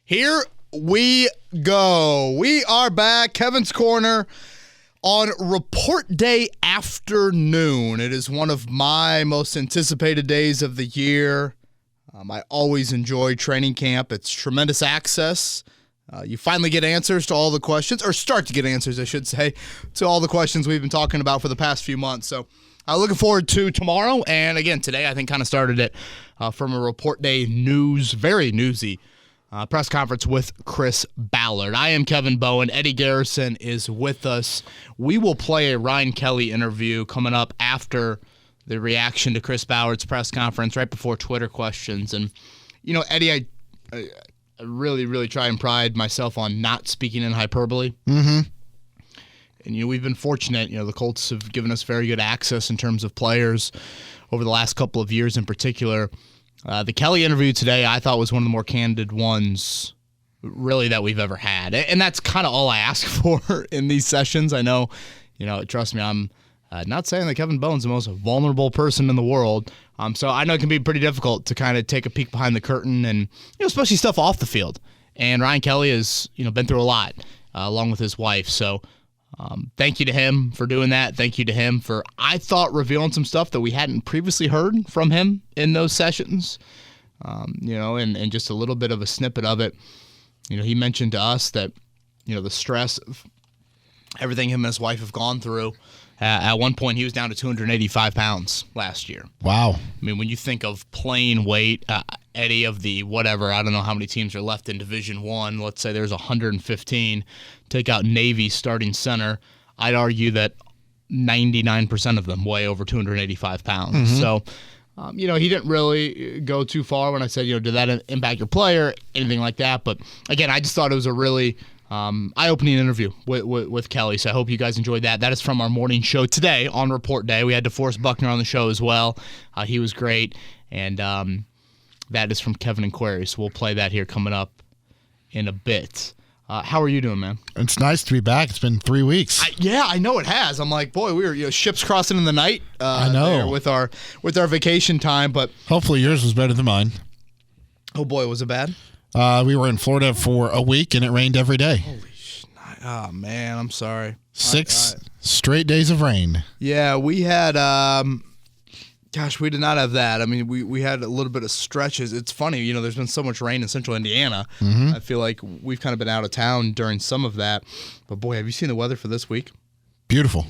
Here we go. We are back. Kevin's Corner on Report Day afternoon. It is one of my most anticipated days of the year. I always enjoy training camp. It's tremendous access. You finally get answers to all the questions, or start to get answers, I should say, to all the questions we've been talking about for the past few months. So looking forward to tomorrow. And again, today I think kind of started it from a Report Day very newsy press conference with Chris Ballard. I am Kevin Bowen. Eddie Garrison is with us. We will play a Ryan Kelly interview coming up after the reaction to Chris Ballard's press conference, right before Twitter questions. And, you know, Eddie, I really try and pride myself on not speaking in hyperbole. Mm-hmm. And, you know, we've been fortunate. You know, the Colts have given us very good access in terms of players over the last couple of years in particular. The Kelly interview today I thought was one of the more candid ones really that we've ever had. And that's kind of all I ask for in these sessions. I know, you know, trust me, I'm not saying that Kevin Bowen's the most vulnerable person in the world. So I know it can be pretty difficult to kind of take a peek behind the curtain and, you know, especially stuff off the field. And Ryan Kelly has, you know, been through a lot along with his wife. So thank you to him for doing that. Thank you to him for, I thought, revealing some stuff that we hadn't previously heard from him in those sessions. You know, and just a little bit of a snippet of it. You know, he mentioned to us that, you know, the stress of everything him and his wife have gone through. At one point, he was down to 285 pounds last year. Wow. I mean, when you think of playing weight, Eddie, of the whatever, I don't know how many teams are left in Division I. Let's say there's 115. Take out Navy starting center. I'd argue that 99% of them weigh over 285 pounds. Mm-hmm. So, you know, he didn't really go too far when I said, you know, did that impact your player, anything like that. But, again, I just thought it was a really eye-opening interview with Kelly, so I hope you guys enjoyed that. That is from our morning show today on Report Day. We had DeForest Buckner on the show as well. He was great, and that is from Kevin and Query, so we'll play that here coming up in a bit. How are you doing, man? It's nice to be back. It's been 3 weeks. I know it has. I'm like, boy, we were, you know, ships crossing in the night. I know. With our vacation time, but hopefully yours was better than mine. Oh boy, was it bad? We were in Florida for a week, and it rained every day. Holy oh, man, I'm sorry. 6 straight days of rain. Yeah, we had, we did not have that. I mean, we had a little bit of stretches. It's funny, you know, there's been so much rain in central Indiana. Mm-hmm. I feel like we've kind of been out of town during some of that. But, boy, have you seen the weather for this week? Beautiful.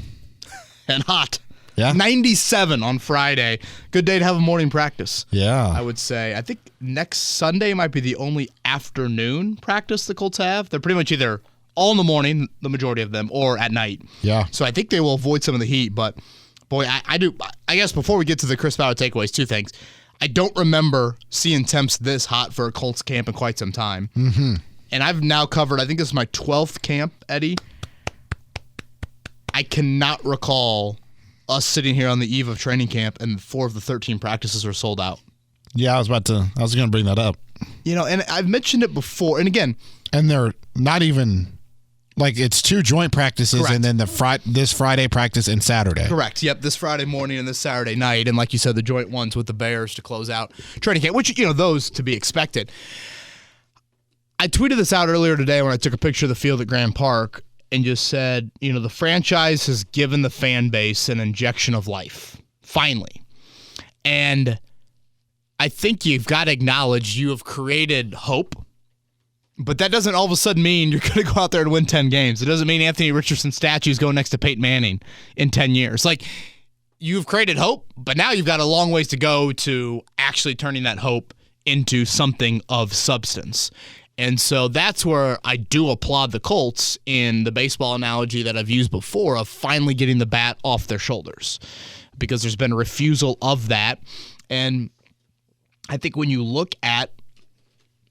And hot. Yeah. 97 on Friday. Good day to have a morning practice. Yeah. I would say. I think next Sunday might be the only afternoon practice the Colts have. They're pretty much either all in the morning, the majority of them, or at night. Yeah. So I think they will avoid some of the heat. But, boy, I guess before we get to the Chris Ballard takeaways, two things. I don't remember seeing temps this hot for a Colts camp in quite some time. Mm-hmm. And I've now covered, I think this is my 12th camp, Eddie. I cannot recall us sitting here on the eve of training camp and 4 of the 13 practices were sold out. Yeah, I was going to bring that up. You know, and I've mentioned it before, and again. And they're not even, like, it's 2 joint practices. Correct. And then this Friday practice and Saturday. Correct. Yep, this Friday morning and this Saturday night. And like you said, the joint ones with the Bears to close out training camp, which, you know, those to be expected. I tweeted this out earlier today when I took a picture of the field at Grand Park and just said, you know, the franchise has given the fan base an injection of life, finally. And I think you've got to acknowledge you have created hope, but that doesn't all of a sudden mean you're going to go out there and win 10 games. It doesn't mean Anthony Richardson's statue's going next to Peyton Manning in 10 years. Like, you've created hope, but now you've got a long ways to go to actually turning that hope into something of substance. And so that's where I do applaud the Colts in the baseball analogy that I've used before of finally getting the bat off their shoulders, because there's been a refusal of that. And I think when you look at,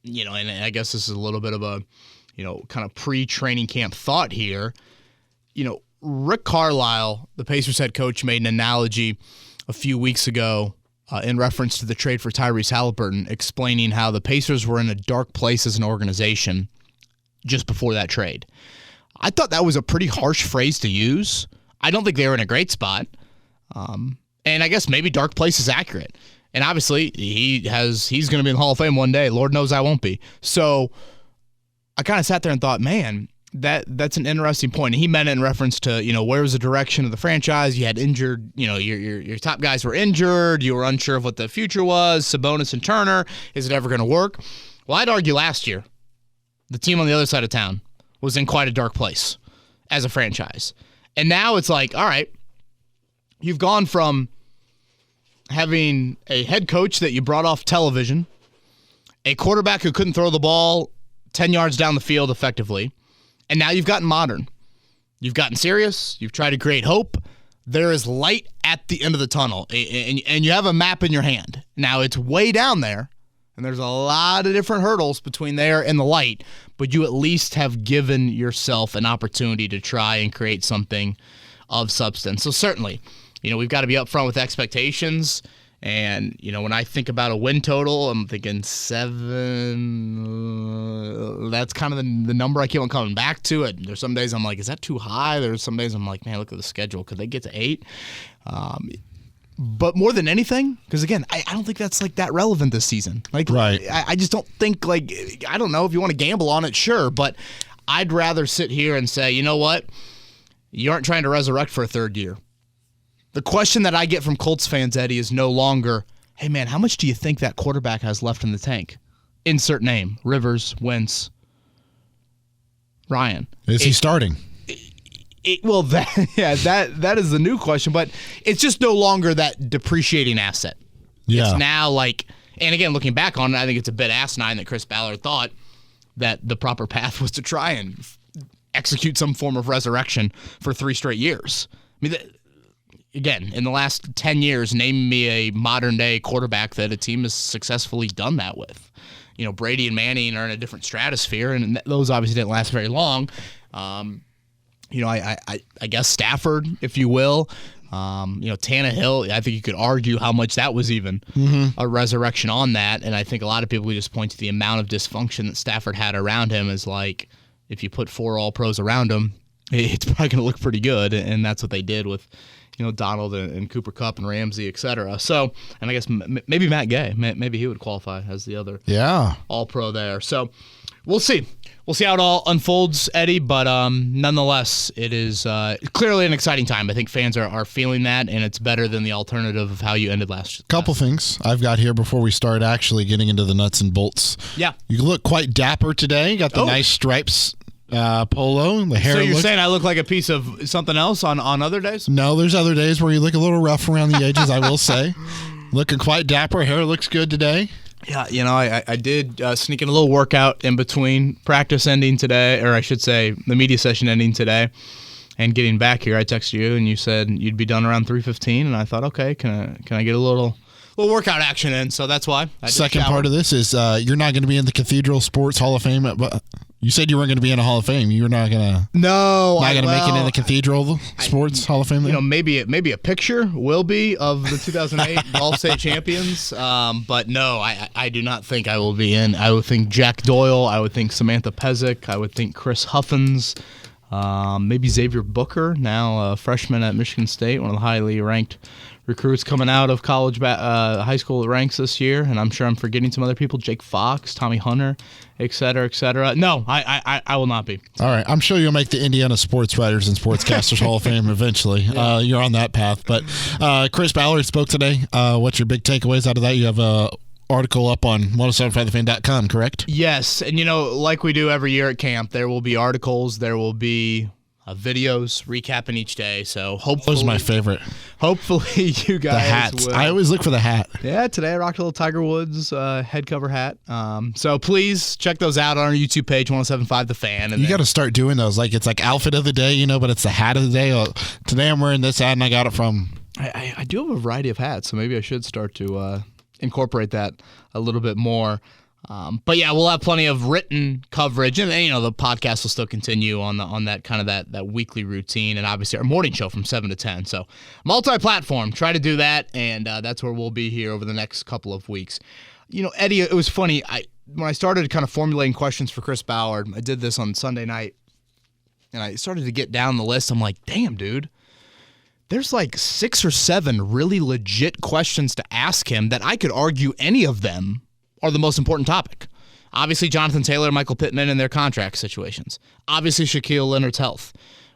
you know, and I guess this is a little bit of a, you know, kind of pre-training camp thought here, you know, Rick Carlisle, the Pacers head coach, made an analogy a few weeks ago in reference to the trade for Tyrese Halliburton, explaining how the Pacers were in a dark place as an organization just before that trade. I thought that was a pretty harsh phrase to use. I don't think they were in a great spot. And I guess maybe dark place is accurate. And obviously, he's going to be in the Hall of Fame one day. Lord knows I won't be. So I kind of sat there and thought, man, that's an interesting point. And he meant it in reference to, where was the direction of the franchise? You had injured, your top guys were injured. You were unsure of what the future was. Sabonis and Turner, is it ever going to work? Well, I'd argue last year, the team on the other side of town was in quite a dark place as a franchise. And now it's like, all right, you've gone from having a head coach that you brought off television, a quarterback who couldn't throw the ball 10 yards down the field effectively, and now you've gotten modern. You've gotten serious. You've tried to create hope. There is light at the end of the tunnel, and you have a map in your hand. Now, it's way down there, and there's a lot of different hurdles between there and the light, but you at least have given yourself an opportunity to try and create something of substance. So certainly, we've got to be upfront with expectations. And, when I think about a win total, I'm thinking 7. That's kind of the number I keep on coming back to. There's some days I'm like, is that too high? There's some days I'm like, man, look at the schedule. Could they get to 8? But more than anything, because, again, I don't think that's, that relevant this season. Right. I just don't think, I don't know if you want to gamble on it, sure. But I'd rather sit here and say, you know what? You aren't trying to resurrect for a third year. The question that I get from Colts fans, Eddie, is no longer, hey, man, how much do you think that quarterback has left in the tank? Insert name, Rivers, Wentz, Ryan. Is he starting? That is the new question, but it's just no longer that depreciating asset. Yeah. It's now and again, looking back on it, I think it's a bit asinine that Chris Ballard thought that the proper path was to try and execute some form of resurrection for 3 straight years. I mean, again, in the last 10 years, name me a modern-day quarterback that a team has successfully done that with. Brady and Manning are in a different stratosphere, and those obviously didn't last very long. I guess Stafford, if you will. Tannehill, I think you could argue how much that was even a resurrection on that, and I think a lot of people would just point to the amount of dysfunction that Stafford had around him as, if you put 4 All-Pros around him, it's probably going to look pretty good, and that's what they did with Donald and Cooper Kupp and Ramsey, et cetera. So, and I guess maybe Matt Gay, maybe he would qualify as the other All-Pro there. So we'll see. We'll see how it all unfolds, Eddie, but nonetheless, it is clearly an exciting time. I think fans are feeling that, and it's better than the alternative of how you ended last. Couple things I've got here before we start actually getting into the nuts and bolts. Yeah. You look quite dapper today. You got the nice stripes. Polo. The hair. So you're saying I look like a piece of something else on other days? No, there's other days where you look a little rough around the edges, I will say. Looking quite dapper. Hair looks good today. Yeah, I did sneak in a little workout in between practice ending today, or I should say the media session ending today, and getting back here. I texted you, and you said you'd be done around 3:15, and I thought, okay, can I get a little workout action in? So that's why. Second part of this is you're not going to be in the Cathedral Sports Hall of Fame, but you said you weren't going to be in a Hall of Fame. You're not going to. No, not going to make it in the Cathedral Sports Hall of Fame. Maybe a picture will be of the 2008 Golf State champions. But no, I do not think I will be in. I would think Jack Doyle. I would think Samantha Pezic. I would think Chris Huffins. Maybe Xavier Booker, now a freshman at Michigan State, one of the highly ranked recruits coming out of college, high school ranks this year, and I'm sure I'm forgetting some other people, Jake Fox, Tommy Hunter, et cetera, et cetera. No, I will not be. All right. I'm sure you'll make the Indiana Sports Writers and Sportscasters Hall of Fame eventually. Yeah. You're on that path. But Chris Ballard spoke today. What's your big takeaways out of that? You have a article up on 1075thefan.com, correct? Yes, and like we do every year at camp, there will be articles, there will be videos recapping each day. So hopefully, that was my favorite. Hopefully, you guys. The hats. Will. I always look for the hat. Yeah, today I rocked a little Tiger Woods head cover hat. So please check those out on our YouTube page, 1075 The Fan. And you got to start doing those. It's like outfit of the day, but it's the hat of the day. Today I'm wearing this hat, and I got it from. I do have a variety of hats, so maybe I should start to incorporate that a little bit more. But yeah, we'll have plenty of written coverage, and the podcast will still continue on that kind of that weekly routine, and obviously our morning show from 7 to 10. So multi-platform, try to do that, and that's where we'll be here over the next couple of weeks. Eddie, it was funny. When I started kind of formulating questions for Chris Ballard, I did this on Sunday night, and I started to get down the list. I'm like, damn, dude. There's 6 or 7 really legit questions to ask him that I could argue any of them are the most important topic. Obviously, Jonathan Taylor, Michael Pittman, and their contract situations. Obviously, Shaquille Leonard's health.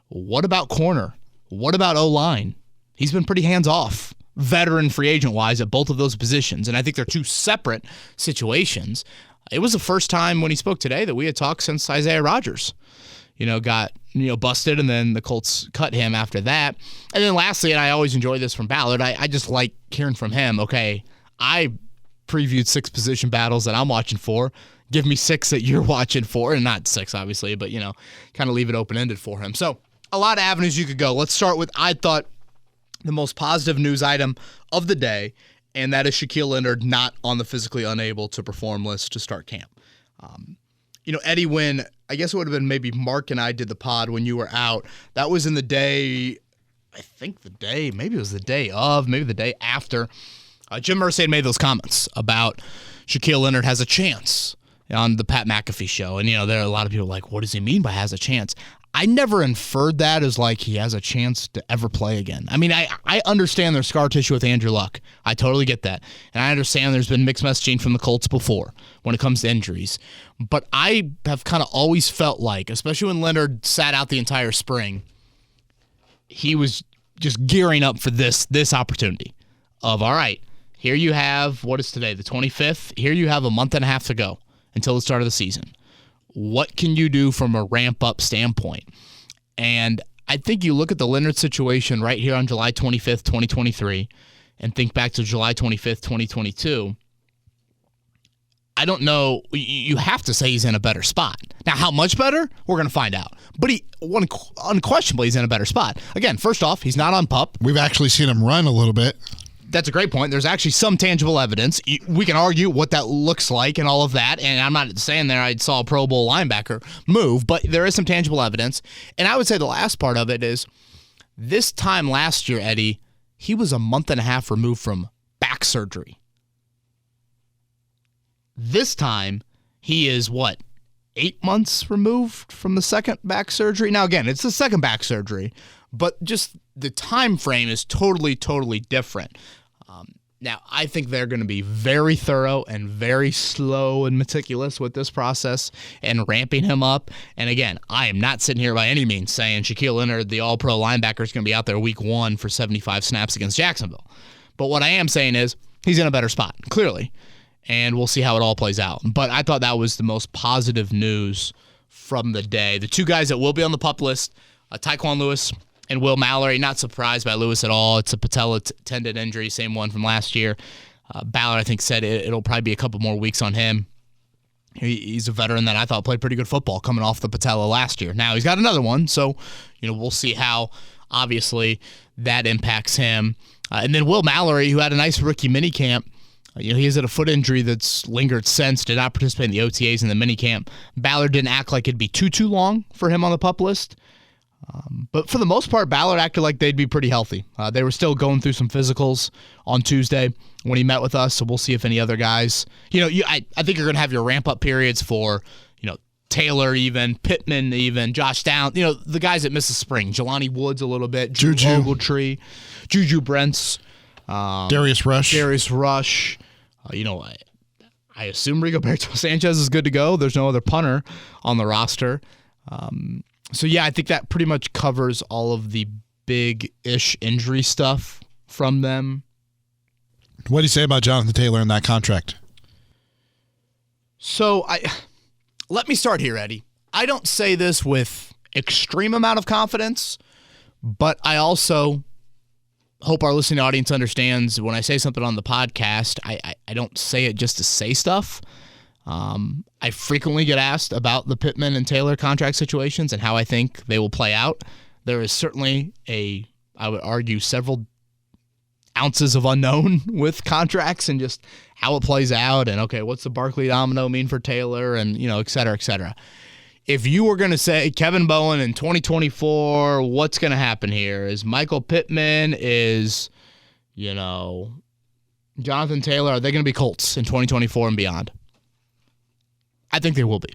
What about corner? What about O-line? He's been pretty hands-off, veteran free agent-wise, at both of those positions, and I think they're two separate situations. It was the first time when he spoke today that we had talked since Isaiah Rodgers, got busted, and then the Colts cut him after that. And then lastly, and I always enjoy this from Ballard, I just like hearing from him, okay, I previewed 6 position battles that I'm watching for. Give me 6 that you're watching for, and not 6, obviously, but, kind of leave it open-ended for him. So a lot of avenues you could go. Let's start with, I thought, the most positive news item of the day, and that is Shaquille Leonard not on the physically unable to perform list to start camp. Eddie, when I guess it would have been maybe Mark and I did the pod when you were out, that was in the day, maybe it was the day of, maybe the day after, Jim Irsay had made those comments about Shaquille Leonard has a chance on the Pat McAfee show. And, there are a lot of people like, what does he mean by has a chance? I never inferred that as like he has a chance to ever play again. I mean, I understand there's scar tissue with Andrew Luck. I totally get that. And I understand there's been mixed messaging from the Colts before when it comes to injuries. But I have kind of always felt like, especially when Leonard sat out the entire spring, he was just gearing up for this opportunity of, all right, here you have, what is today, the 25th? Here you have a month and a half to go until the start of the season. What can you do from a ramp-up standpoint? And I think you look at the Leonard situation right here on July 25th, 2023, and think back to July 25th, 2022. I don't know. You have to say he's in a better spot. Now, how much better? We're going to find out. But he unquestionably he's in a better spot. Again, first off, he's not on PUP. We've actually seen him run a little bit. That's a great point. There's actually some tangible evidence. We can argue what that looks like and all of that, and I'm not saying there I saw a Pro Bowl linebacker move, but there is some tangible evidence. And I would say the last part of it is this time last year, Eddie, he was a month and a half removed from back surgery. This time, he is, 8 months removed from the second back surgery? Now, again, it's the second back surgery, but just the time frame is totally, totally different. Now, I think they're going to be very thorough and very slow and meticulous with this process and ramping him up. And again, I am not sitting here by any means saying Shaquille Leonard, the all-pro linebacker, is going to be out there week 1 for 75 snaps against Jacksonville. But what I am saying is he's in a better spot, clearly, and we'll see how it all plays out. But I thought that was the most positive news from the day. The 2 guys that will be on the PUP list, Tyquan Lewis and Will Mallory. Not surprised by Lewis at all. It's a patella tendon injury, same one from last year. Ballard, I think, said it'll probably be a couple more weeks on him. He's a veteran that I thought played pretty good football coming off the patella last year. Now he's got another one, so we'll see how, obviously, that impacts him. And then Will Mallory, who had a nice rookie minicamp, he has had a foot injury that's lingered since, did not participate in the OTAs and the minicamp. Ballard didn't act like it'd be too long for him on the PUP list. But for the most part, Ballard acted like they'd be pretty healthy. They were still going through some physicals on Tuesday when he met with us, so we'll see if any other guys. I think you're going to have your ramp-up periods for, Taylor even, Pittman even, Josh Downs, the guys that miss the spring. Jelani Woods a little bit, Juju Ogletree, Juju Brents, Darius Rush. I assume Rigoberto Sanchez is good to go. There's no other punter on the roster. So, yeah, I think that pretty much covers all of the big-ish injury stuff from them. What do you say about Jonathan Taylor and that contract? So, let me start here, Eddie. I don't say this with extreme amount of confidence, but I also hope our listening audience understands when I say something on the podcast, I don't say it just to say stuff. I frequently get asked about the Pittman and Taylor contract situations and how I think they will play out. There is certainly I would argue, several ounces of unknown with contracts and just how it plays out. And, okay, what's the Barkley domino mean for Taylor and, et cetera, et cetera. If you were going to say Kevin Bowen in 2024, what's going to happen here? Is Michael Pittman, Jonathan Taylor, are they going to be Colts in 2024 and beyond? I think they will be.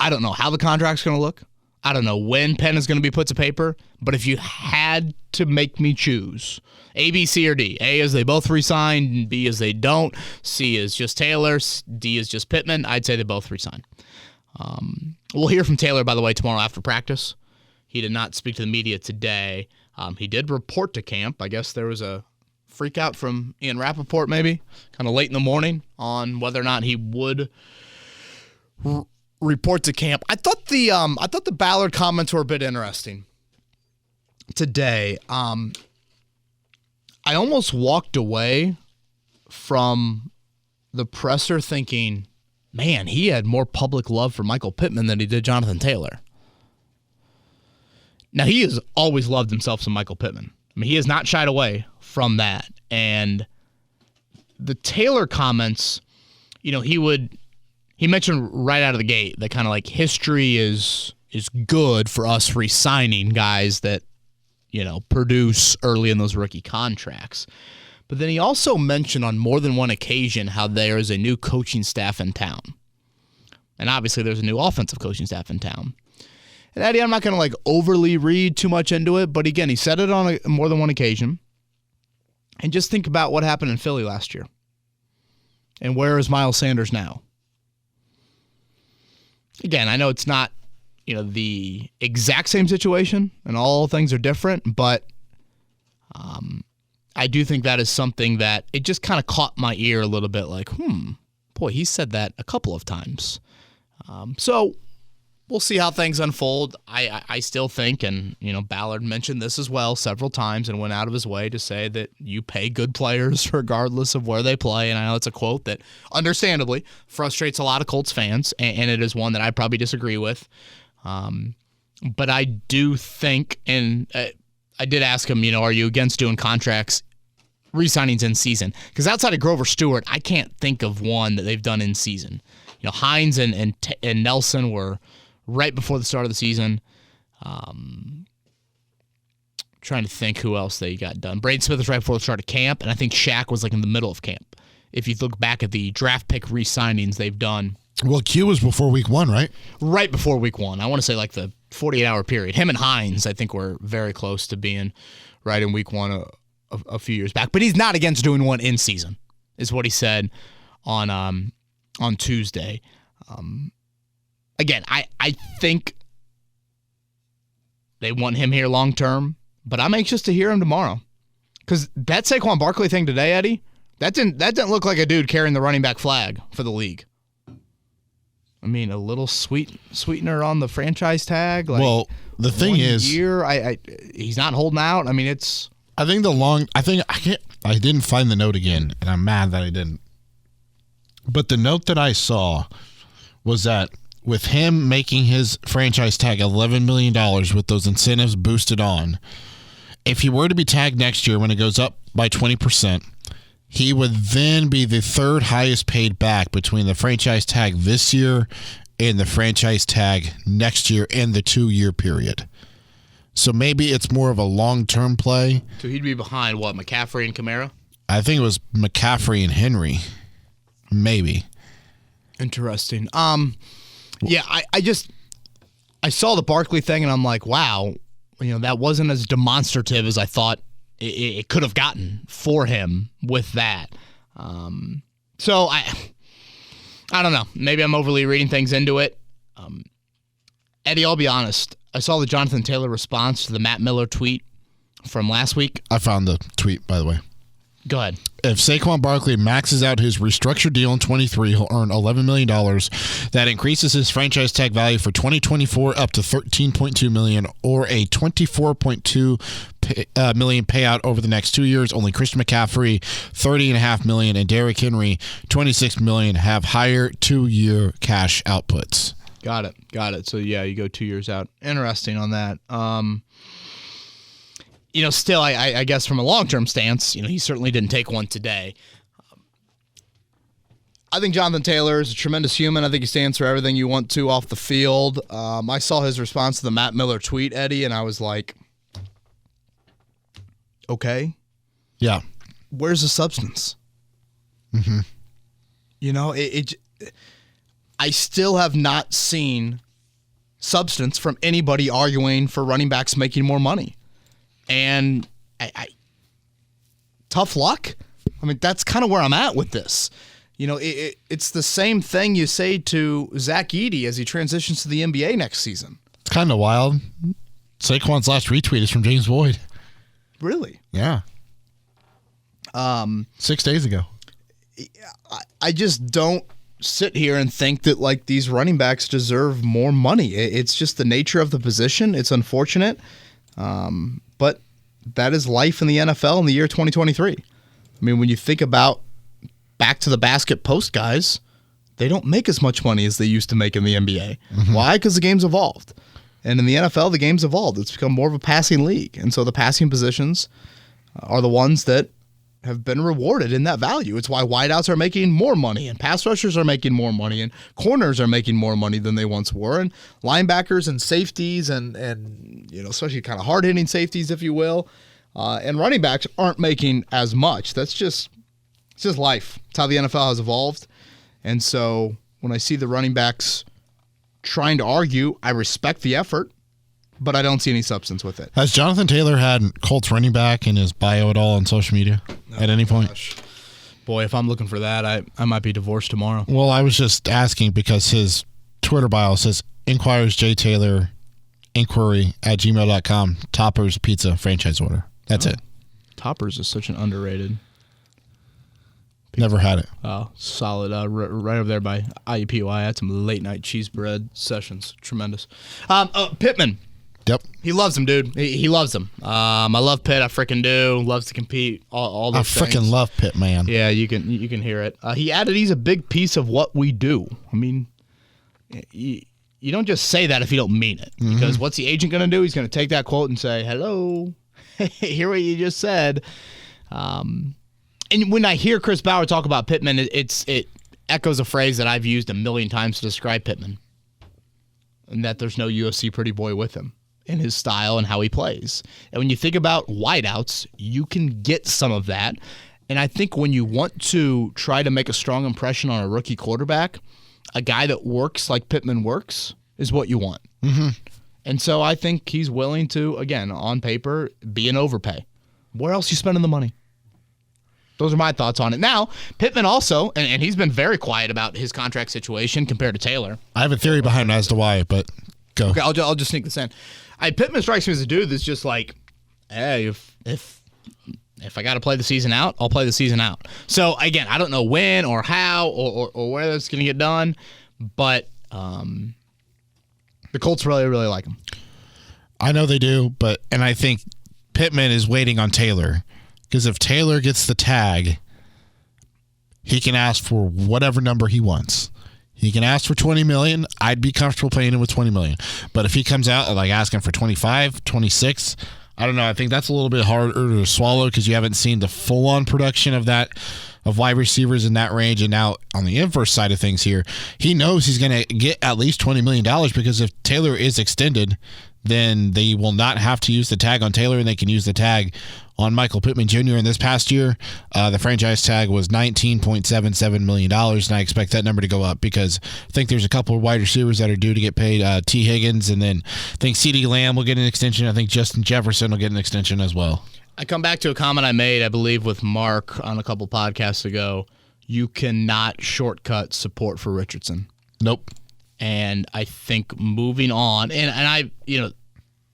I don't know how the contract's going to look. I don't know when pen is going to be put to paper. But if you had had to make me choose A, B, C, or D. A is they both re-signed, B is they don't, C is just Taylor, D is just Pittman, I'd say they both re-signed. We'll hear from Taylor, by the way, tomorrow after practice. He did not speak to the media today. He did report to camp. I guess there was a freak out from Ian Rappaport maybe, kind of late in the morning, on whether or not he would report to camp. I thought the Ballard comments were a bit interesting today. I almost walked away from the presser thinking, man, he had more public love for Michael Pittman than he did Jonathan Taylor. Now, he has always loved himself some Michael Pittman. I mean, he has not shied away from that. And the Taylor comments, he mentioned right out of the gate that kind of like history is good for us re-signing guys that, produce early in those rookie contracts. But then he also mentioned on more than one occasion how there is a new coaching staff in town. And obviously there's a new offensive coaching staff in town. And Eddie, I'm not going to overly read too much into it, but again, he said it on more than one occasion. And just think about what happened in Philly last year. And where is Miles Sanders now? Again, I know it's not, the exact same situation, and all things are different, but I do think that is something that it just kind of caught my ear a little bit, like, boy, he said that a couple of times. So we'll see how things unfold. I still think, and Ballard mentioned this as well several times and went out of his way to say that you pay good players regardless of where they play. And I know it's a quote that understandably frustrates a lot of Colts fans, and it is one that I probably disagree with. But I do think, and I did ask him, are you against doing contracts, re-signings in season? Because outside of Grover Stewart, I can't think of one that they've done in season. Hines and Nelson were right before the start of the season. Trying to think who else they got done. Braden Smith was right before the start of camp, and I think Shaq was in the middle of camp. If you look back at the draft pick re-signings they've done. Well, Q was before week 1, right? Right before week 1. I want to say the 48-hour period. Him and Hines, I think, were very close to being right in week 1 a few years back. But he's not against doing one in season, is what he said on Tuesday. Again, I think they want him here long term, but I'm anxious to hear him tomorrow. Because that Saquon Barkley thing today, Eddie, that didn't look like a dude carrying the running back flag for the league. I mean, a little sweetener on the franchise tag. Well, the thing is, he's not holding out. I mean, it's. I didn't find the note again, and I'm mad that I didn't. But the note that I saw was that with him making his franchise tag $11 million with those incentives boosted on, if he were to be tagged next year when it goes up by 20%, he would then be the third highest paid back between the franchise tag this year and the franchise tag next year in the 2-year period. So maybe it's more of a long-term play. So he'd be behind, what, McCaffrey and Kamara? I think it was McCaffrey and Henry. Maybe. Interesting. Yeah, I saw the Barkley thing, and I'm like, wow, that wasn't as demonstrative as I thought it could have gotten for him with that. So I don't know. Maybe I'm overly reading things into it. Eddie, I'll be honest. I saw the Jonathan Taylor response to the Matt Miller tweet from last week. I found the tweet, by the way. Go ahead. If Saquon Barkley maxes out his restructured deal in 23, he'll earn $11 million. That increases his franchise tag value for 2024 up to $13.2 million, or a $24.2 million payout over the next 2 years. Only Christian McCaffrey, $30.5 million, and Derrick Henry, $26 million, have higher 2-year cash outputs. Got it. So, yeah, you go 2 years out. Interesting on that. Still, I guess from a long-term stance, he certainly didn't take one today. I think Jonathan Taylor is a tremendous human. I think he stands for everything you want to off the field. I saw his response to the Matt Miller tweet, Eddie, and I was like, okay. Yeah. Where's the substance? Mm-hmm. I still have not seen substance from anybody arguing for running backs making more money. And tough luck. I mean, that's kind of where I'm at with this. You know, it's the same thing you say to Zach Edey as he transitions to the NBA next season. It's kind of wild. Saquon's last retweet is from James Boyd. Really? Yeah. 6 days ago. I just don't sit here and think that like these running backs deserve more money. It's just the nature of the position. It's unfortunate, but that is life in the NFL in the year 2023. I mean, when you think about back to the basket post guys, they don't make as much money as they used to make in the NBA. Mm-hmm. Why? Because the game's evolved. And in the NFL, the game's evolved. It's become more of a passing league. And so the passing positions are the ones that have been rewarded in that value. It's why wideouts are making more money and pass rushers are making more money and corners are making more money than they once were. And linebackers and safeties and you know, especially kind of hard-hitting safeties, if you will, and running backs aren't making as much. It's just life. It's how the NFL has evolved. And so when I see the running backs trying to argue, I respect the effort, but I don't see any substance with it. Has Jonathan Taylor had Colts running back in his bio at all on social media at any point? Gosh. Boy, if I'm looking for that, I might be divorced tomorrow. Well, I was just asking because his Twitter bio says, inquires J. Taylor, inquiry@gmail.com, Toppers Pizza franchise order. That's it. Toppers is such an underrated. Never had it. Oh, solid. Right over there by IUPUI. I had some late night cheese bread sessions. Tremendous. Pittman. Yep. He loves him, dude. He loves him. I love Pitt. I freaking do. Loves to compete. All those things. I freaking love Pitt, man. Yeah, you can hear it. He added he's a big piece of what we do. I mean, you don't just say that if you don't mean it. Mm-hmm. Because what's the agent going to do? He's going to take that quote and say, hello, hear what you just said. And when I hear Chris Ballard talk about Pittman, it echoes a phrase that I've used a million times to describe Pittman. And that there's no UFC pretty boy with him in his style and how he plays. And when you think about wideouts, you can get some of that. And I think when you want to try to make a strong impression on a rookie quarterback, a guy that works like Pittman works is what you want. Mm-hmm. And so I think he's willing to, again, on paper, be an overpay. Where else are you spending the money? Those are my thoughts on it. Now, Pittman also, and he's been very quiet about his contract situation compared to Taylor. I have a theory behind it as to why, but go. Okay, I'll just sneak this in. Pittman strikes me as a dude that's just like, hey, if I got to play the season out, I'll play the season out. So, again, I don't know when or how or where that's going to get done, but the Colts really, really like him. I know they do, and I think Pittman is waiting on Taylor. Because if Taylor gets the tag, he can ask for whatever number he wants. He can ask for $20 million. I'd be comfortable paying him with $20 million. But if he comes out like asking for 25, 26, I don't know. I think that's a little bit harder to swallow because you haven't seen the full-on production of wide receivers in that range. And now on the inverse side of things here, he knows he's going to get at least $20 million because if Taylor is extended, then they will not have to use the tag on Taylor, and they can use the tag on Michael Pittman Jr. And this past year, the franchise tag was $19.77 million, and I expect that number to go up because I think there's a couple of wide receivers that are due to get paid. T. Higgins, and then I think CeeDee Lamb will get an extension. I think Justin Jefferson will get an extension as well. I come back to a comment I made, I believe, with Mark on a couple podcasts ago. You cannot shortcut support for Richardson. Nope. And I think moving on, and I,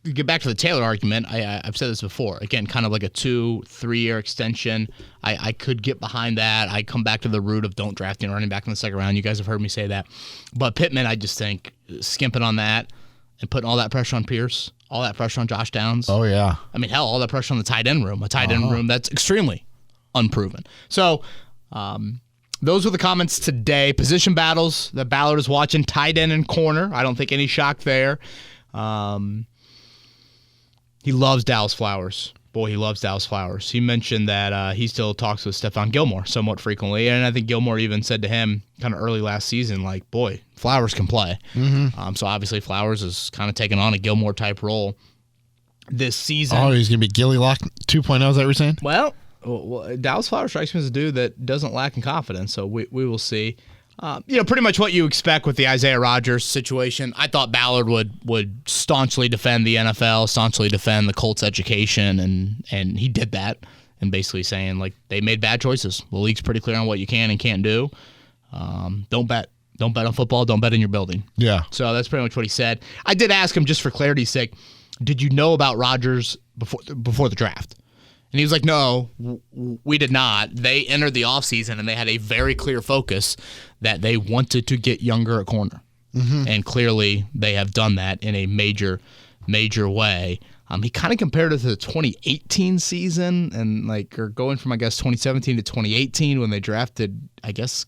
get back to the Taylor argument, I've said this before. Again, kind of like a 2-3 year extension. I could get behind that. I come back to the root of don't draft a running back in the second round. You guys have heard me say that. But Pittman, I just think skimping on that and putting all that pressure on Pierce, all that pressure on Josh Downs. Oh, yeah. I mean, hell, all that pressure on the tight end room, a tight end room that's extremely unproven. So, those were the comments today. Position battles that Ballard is watching, tight end and corner. I don't think any shock there. He loves Dallas Flowers. Boy, he loves Dallas Flowers. He mentioned that he still talks with Stephon Gilmore somewhat frequently, and I think Gilmore even said to him kind of early last season, like, boy, Flowers can play. Mm-hmm. So obviously Flowers is kind of taking on a Gilmore-type role this season. Oh, he's going to be Gilly Lock 2.0, is that what you're saying? Well, Dallas Flowers strikes me as a dude that doesn't lack in confidence, so we will see. Pretty much what you expect with the Isaiah Rodgers situation. I thought Ballard would staunchly defend the NFL, staunchly defend the Colts education, and he did that, and basically saying, like, they made bad choices. The league's pretty clear on what you can and can't do. Don't bet. Don't bet on football. Don't bet in your building. Yeah. So that's pretty much what he said. I did ask him, just for clarity's sake, did you know about Rodgers before the draft? And he was like, no, we did not. They entered the offseason, and they had a very clear focus that they wanted to get younger at corner. Mm-hmm. And clearly they have done that in a major, major way. He kind of compared it to the 2018 season, and or going from, 2017 to 2018 when they drafted,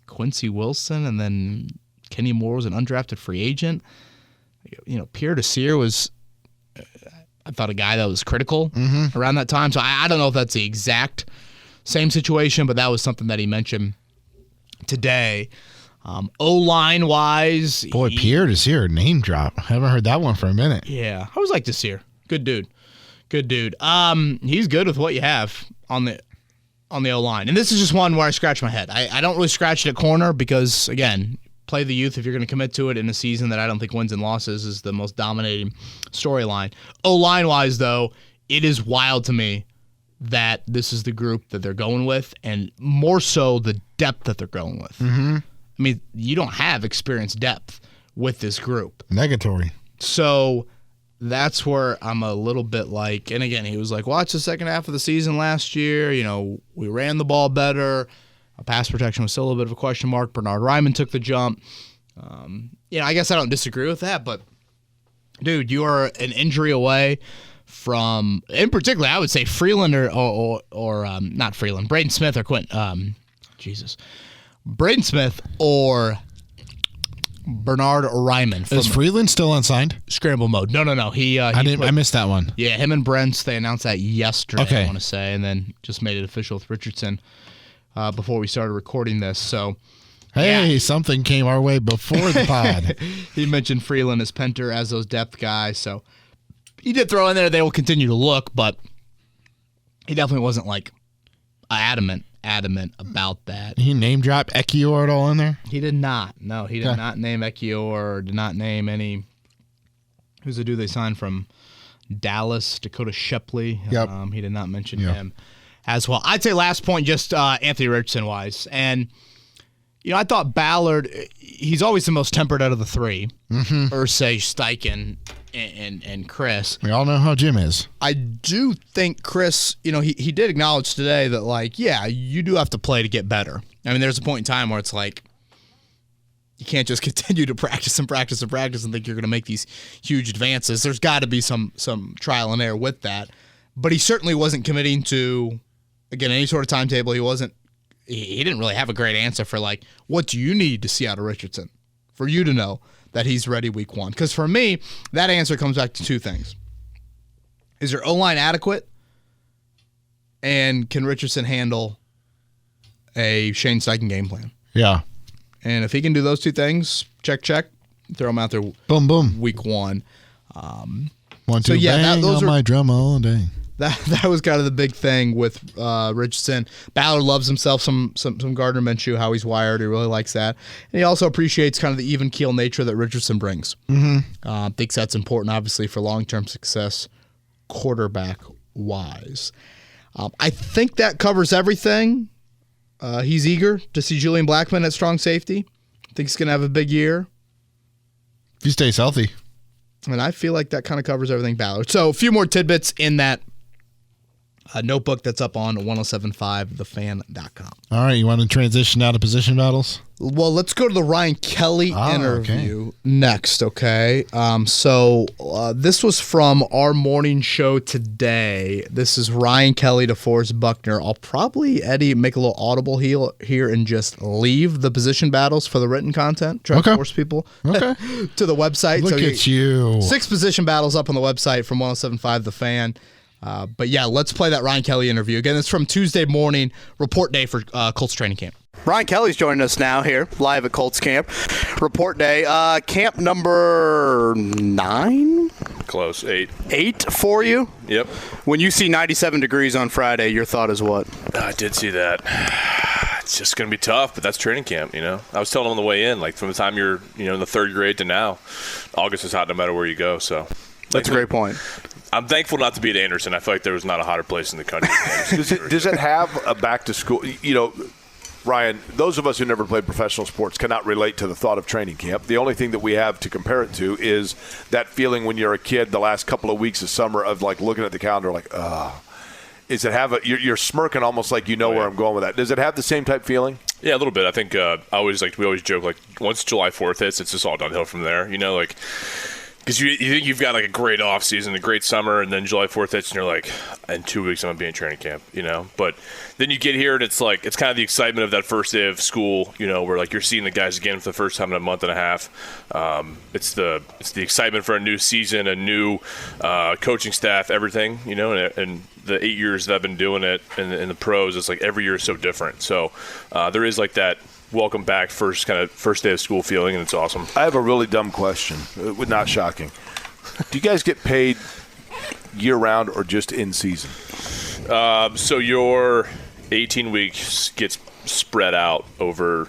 Quincy Wilson, and then Kenny Moore was an undrafted free agent. Pierre Desir was, I thought, a guy that was critical around that time. So I don't know if that's the exact same situation, but that was something that he mentioned today. O-line wise. Boy, Pierre Desir, name drop. I haven't heard that one for a minute. Yeah, I always like Desir. Good dude. He's good with what you have on the O-line. And this is just one where I scratch my head. I don't really scratch it at corner because, again, play the youth if you're going to commit to it in a season that I don't think wins and losses is the most dominating storyline. O-line-wise, though, it is wild to me that this is the group that they're going with, and more so the depth that they're going with. Mm-hmm. I mean, you don't have experienced depth with this group. Negatory. So that's where I'm a little bit like, and again, he was like, watch the second half of the season last year. We ran the ball better. Pass protection was still a little bit of a question mark. Bernard Ryman took the jump. I guess I don't disagree with that, but, dude, you are an injury away from, in particular, I would say Freeland or not Freeland, Braden Smith or Braden Smith or Bernard Ryman. Is Freeland still unsigned? Scramble mode. No. I missed that one. Yeah, him and Brents, they announced that yesterday, okay. I want to say, and then just made it official with Richardson before we started recording this. So, hey, something came our way before the pod. He mentioned Freeland as Penter as those depth guys, so he did throw in there they will continue to look, but he definitely wasn't adamant about that. He name dropped Ekiyor at all in there? He did not. No, he did not name Ekiyor, or did not name any. Who's the dude they signed from Dallas, Dakota Shepley? Yep. He did not mention him as well. I'd say last point, just Anthony Richardson wise, and I thought Ballard, he's always the most tempered out of the three. Mm-hmm. Irsay, Steichen, and Chris. We all know how Jim is. I do think Chris, he did acknowledge today that, you do have to play to get better. I mean, there's a point in time where it's you can't just continue to practice and think you're going to make these huge advances. There's got to be some trial and error with that. But he certainly wasn't committing to, again, any sort of timetable. He didn't really have a great answer for, what do you need to see out of Richardson for you to know that he's ready week one? Because for me, that answer comes back to two things. Is your O-line adequate? And can Richardson handle a Shane Steichen game plan? Yeah. And if he can do those two things, check, throw him out there. Boom, boom. Week one. 1, 2, bang on my drum all day. That was kind of the big thing with Richardson. Ballard loves himself some Gardner Minshew, how he's wired. He really likes that. And he also appreciates kind of the even keel nature that Richardson brings. Mm-hmm. Thinks that's important, obviously, for long-term success quarterback-wise. I think that covers everything. He's eager to see Julian Blackmon at strong safety. I think he's going to have a big year. If he stays healthy. And I feel like that kind of covers everything Ballard. So a few more tidbits in that notebook that's up on 1075thefan.com. All right, you want to transition out of position battles? Well, let's go to the Ryan Kelly interview next, okay? So this was from our morning show today. This is Ryan Kelly to Forrest Buckner. I'll probably, Eddie, make a little audible here and just leave the position battles for the written content. Try to force people to the website. Look at you. 6 position battles up on the website from 1075 The Fan. But yeah, let's play that Ryan Kelly interview. Again, it's from Tuesday morning, report day for Colts training camp. Ryan Kelly's joining us now here, live at Colts camp. Report day. Camp number 9? Close. 8. 8 for you? Yep. When you see 97 degrees on Friday, your thought is what? I did see that. it's just going to be tough, but that's training camp, you know. I was telling them on the way in, like from the time you're, you know, in the third grade to now, August is hot no matter where you go. So that's a great point. I'm thankful not to be at Anderson. I feel like there was not a hotter place in the country. Does it have a back to school? You know, Ryan, those of us who never played professional sports cannot relate to the thought of training camp. The only thing that we have to compare it to is that feeling when you're a kid the last couple of weeks of summer of like looking at the calendar like, Is it have you're smirking almost like you know where I'm going with that. Does it have the same type feeling? Yeah, a little bit. I think we always joke like once July 4th hits, it's just all downhill from there. You know, like because you think you've got like a great off season, a great summer, and then July 4th hits, and you're like, in 2 weeks I'm gonna be in training camp. You know, but then you get here and it's like it's kind of the excitement of that first day of school. You know, where like you're seeing the guys again for the first time in a month and a half. It's the excitement for a new season, a new coaching staff, everything. You know, and the 8 years that I've been doing it in the pros, it's like every year is so different. So there is like that welcome back first day of school feeling, and it's awesome. I have a really dumb question, not shocking. Do you guys get paid year-round or just in season? So your 18 weeks gets spread out over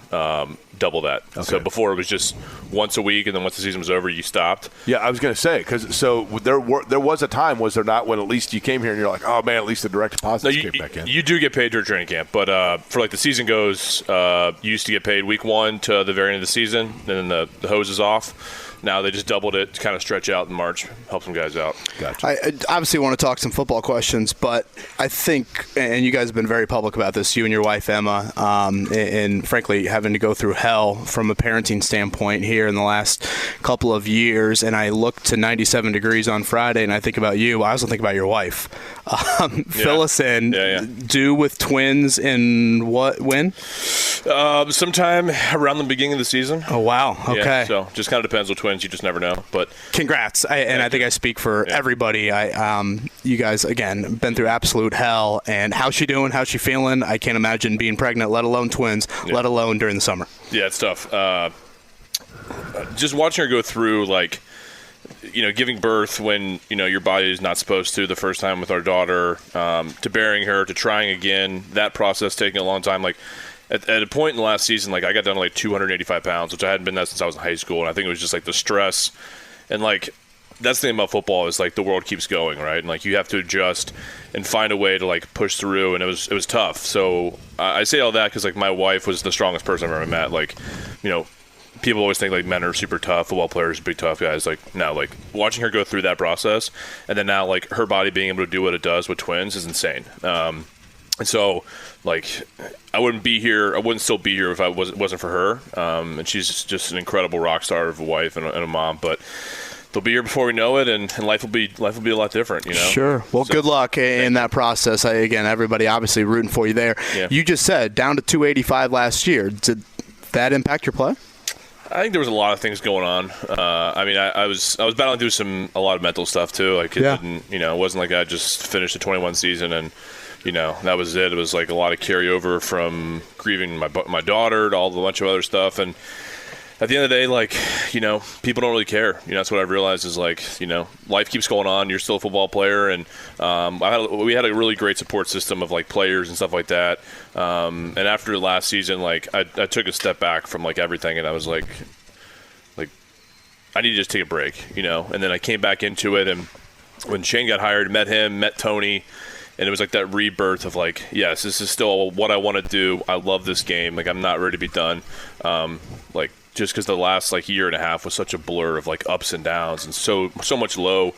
double that. Okay. So before it was just once a week, and then once the season was over, you stopped. Yeah, I was going to say, because there was a time, was there not, when at least you came here and you're like, oh, man, at least the direct deposits came back in. You do get paid during training camp, but for like the season goes, you used to get paid week 1 to the very end of the season, and then the hose is off. Now they just doubled it to kind of stretch out in March, help some guys out. Gotcha. I obviously want to talk some football questions, but I think, and you guys have been very public about this, you and your wife, Emma, and frankly having to go through hell from a parenting standpoint here in the last couple of years, and I look to 97 degrees on Friday, and I think about you. I also think about your wife. Fill us in. Due with twins in when? Sometime around the beginning of the season. Oh, wow. Okay. Yeah, so just kind of depends with twins. You just never know. But congrats. I think I speak for everybody. You guys, again, been through absolute hell. And how's she doing? How's she feeling? I can't imagine being pregnant, let alone twins, let alone during the summer. Yeah, it's tough. Just watching her go through, like, you know, giving birth when, you know, your body is not supposed to the first time with our daughter, to bearing her, to trying again, that process taking a long time. Like, at a point in the last season, like, I got down to, like, 285 pounds, which I hadn't been that since I was in high school, and I think it was just, like, the stress. And, like, that's the thing about football is, like, the world keeps going, right? And, like, you have to adjust and find a way to, like, push through, and it was tough. So I say all that because, like, my wife was the strongest person I've ever met. Like, you know, people always think like men are super tough, football players are big tough guys. Like, no, like watching her go through that process, and then now like her body being able to do what it does with twins is insane. And so like I wouldn't still be here if it wasn't for her. And she's just an incredible rock star of a wife and a mom. But they'll be here before we know it, and life will be a lot different, you know. Sure. Well, good luck in that process. Again, everybody obviously rooting for you there. Yeah. You just said down to 285 last year. Did that impact your play? I think there was a lot of things going on. I mean, I was battling through a lot of mental stuff too. Like it didn't, you know, it wasn't like I just finished the 21 season and, you know, that was it. It was like a lot of carryover from grieving my daughter to all the bunch of other stuff. And at the end of the day, like, you know, people don't really care. You know, that's what I've realized is like, you know, life keeps going on. You're still a football player, and we had a really great support system of like players and stuff like that. And after last season, like I took a step back from like everything, and I was like I need to just take a break, you know. And then I came back into it, and when Shane got hired, met Tony. And it was like that rebirth of like, yes, this is still what I want to do. I love this game. Like, I'm not ready to be done. Like, just because the last like year and a half was such a blur of like ups and downs and so much low.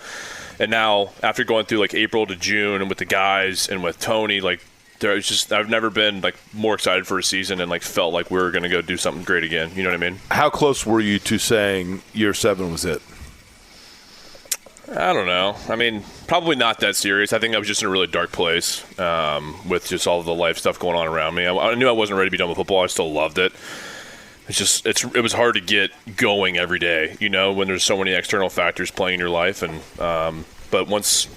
And now after going through like April to June and with the guys and with Tony, like there's just I've never been like more excited for a season and like felt like we were going to go do something great again. You know what I mean? How close were you to saying year 7 was it? I don't know. I mean, probably not that serious. I think I was just in a really dark place with just all the life stuff going on around me. I knew I wasn't ready to be done with football. I still loved it. It's just it was hard to get going every day, you know, when there's so many external factors playing in your life. And but once,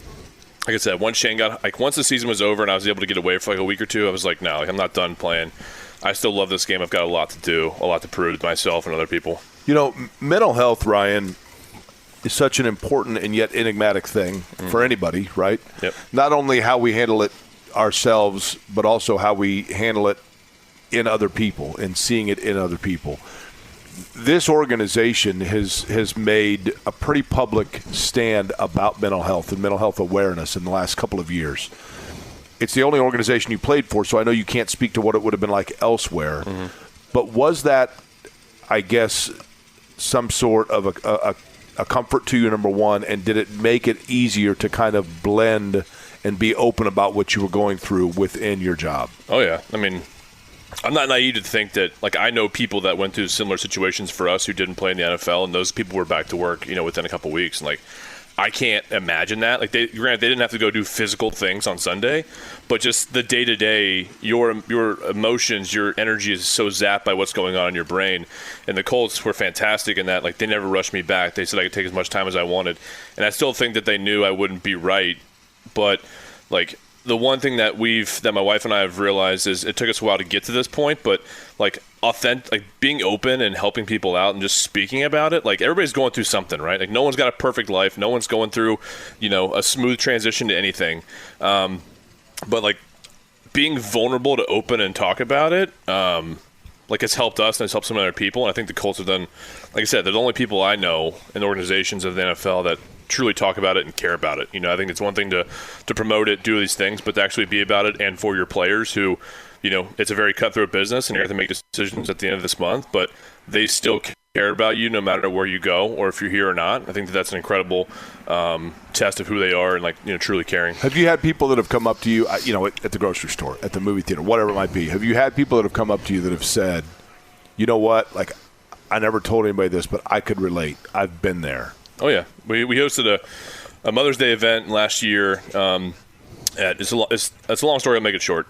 like I said, once the season was over and I was able to get away for like a week or two, I was like, no, like, I'm not done playing. I still love this game. I've got a lot to do, a lot to prove to myself and other people. You know, mental health, Ryan, is such an important and yet enigmatic thing for anybody, right? Yep. Not only how we handle it ourselves, but also how we handle it in other people and seeing it in other people. This organization has made a pretty public stand about mental health and mental health awareness in the last couple of years. It's the only organization you played for, so I know you can't speak to what it would have been like elsewhere. Mm-hmm. But was that, I guess, some sort of a comfort to you, number one, and did it make it easier to kind of blend and be open about what you were going through within your job? Oh, yeah. I mean, I'm not naive to think that, like, I know people that went through similar situations for us who didn't play in the NFL, and those people were back to work, within a couple of weeks. And, like, I can't imagine that. Like, granted, they didn't have to go do physical things on Sunday, but just the day-to-day, your emotions, your energy is so zapped by what's going on in your brain. And the Colts were fantastic in that. Like, they never rushed me back. They said I could take as much time as I wanted. And I still think that they knew I wouldn't be right. But, like, the one thing that my wife and I have realized is it took us a while to get to this point, but like being open and helping people out and just speaking about it. Like, everybody's going through something, right? Like, no one's got a perfect life. No one's going through, a smooth transition to anything. But like, being vulnerable to open and talk about it, like, it's helped us and it's helped some other people. And I think the Colts have done, like I said, they're the only people I know in the organizations of the NFL that truly talk about it and care about it. I think it's one thing to promote it, do these things, but to actually be about it and for your players who, it's a very cutthroat business and you have to make decisions at the end of this month, but they still care about you no matter where you go or if you're here or not. I think that's an incredible test of who they are and, like, truly caring. Have you had people that have come up to you, at the grocery store, at the movie theater, whatever it might be? Have you had people that have come up to you that have said, you know what, like, I never told anybody this, but I could relate. I've been there. Oh, yeah. We hosted a Mother's Day event last year. It's a long story. I'll make it short.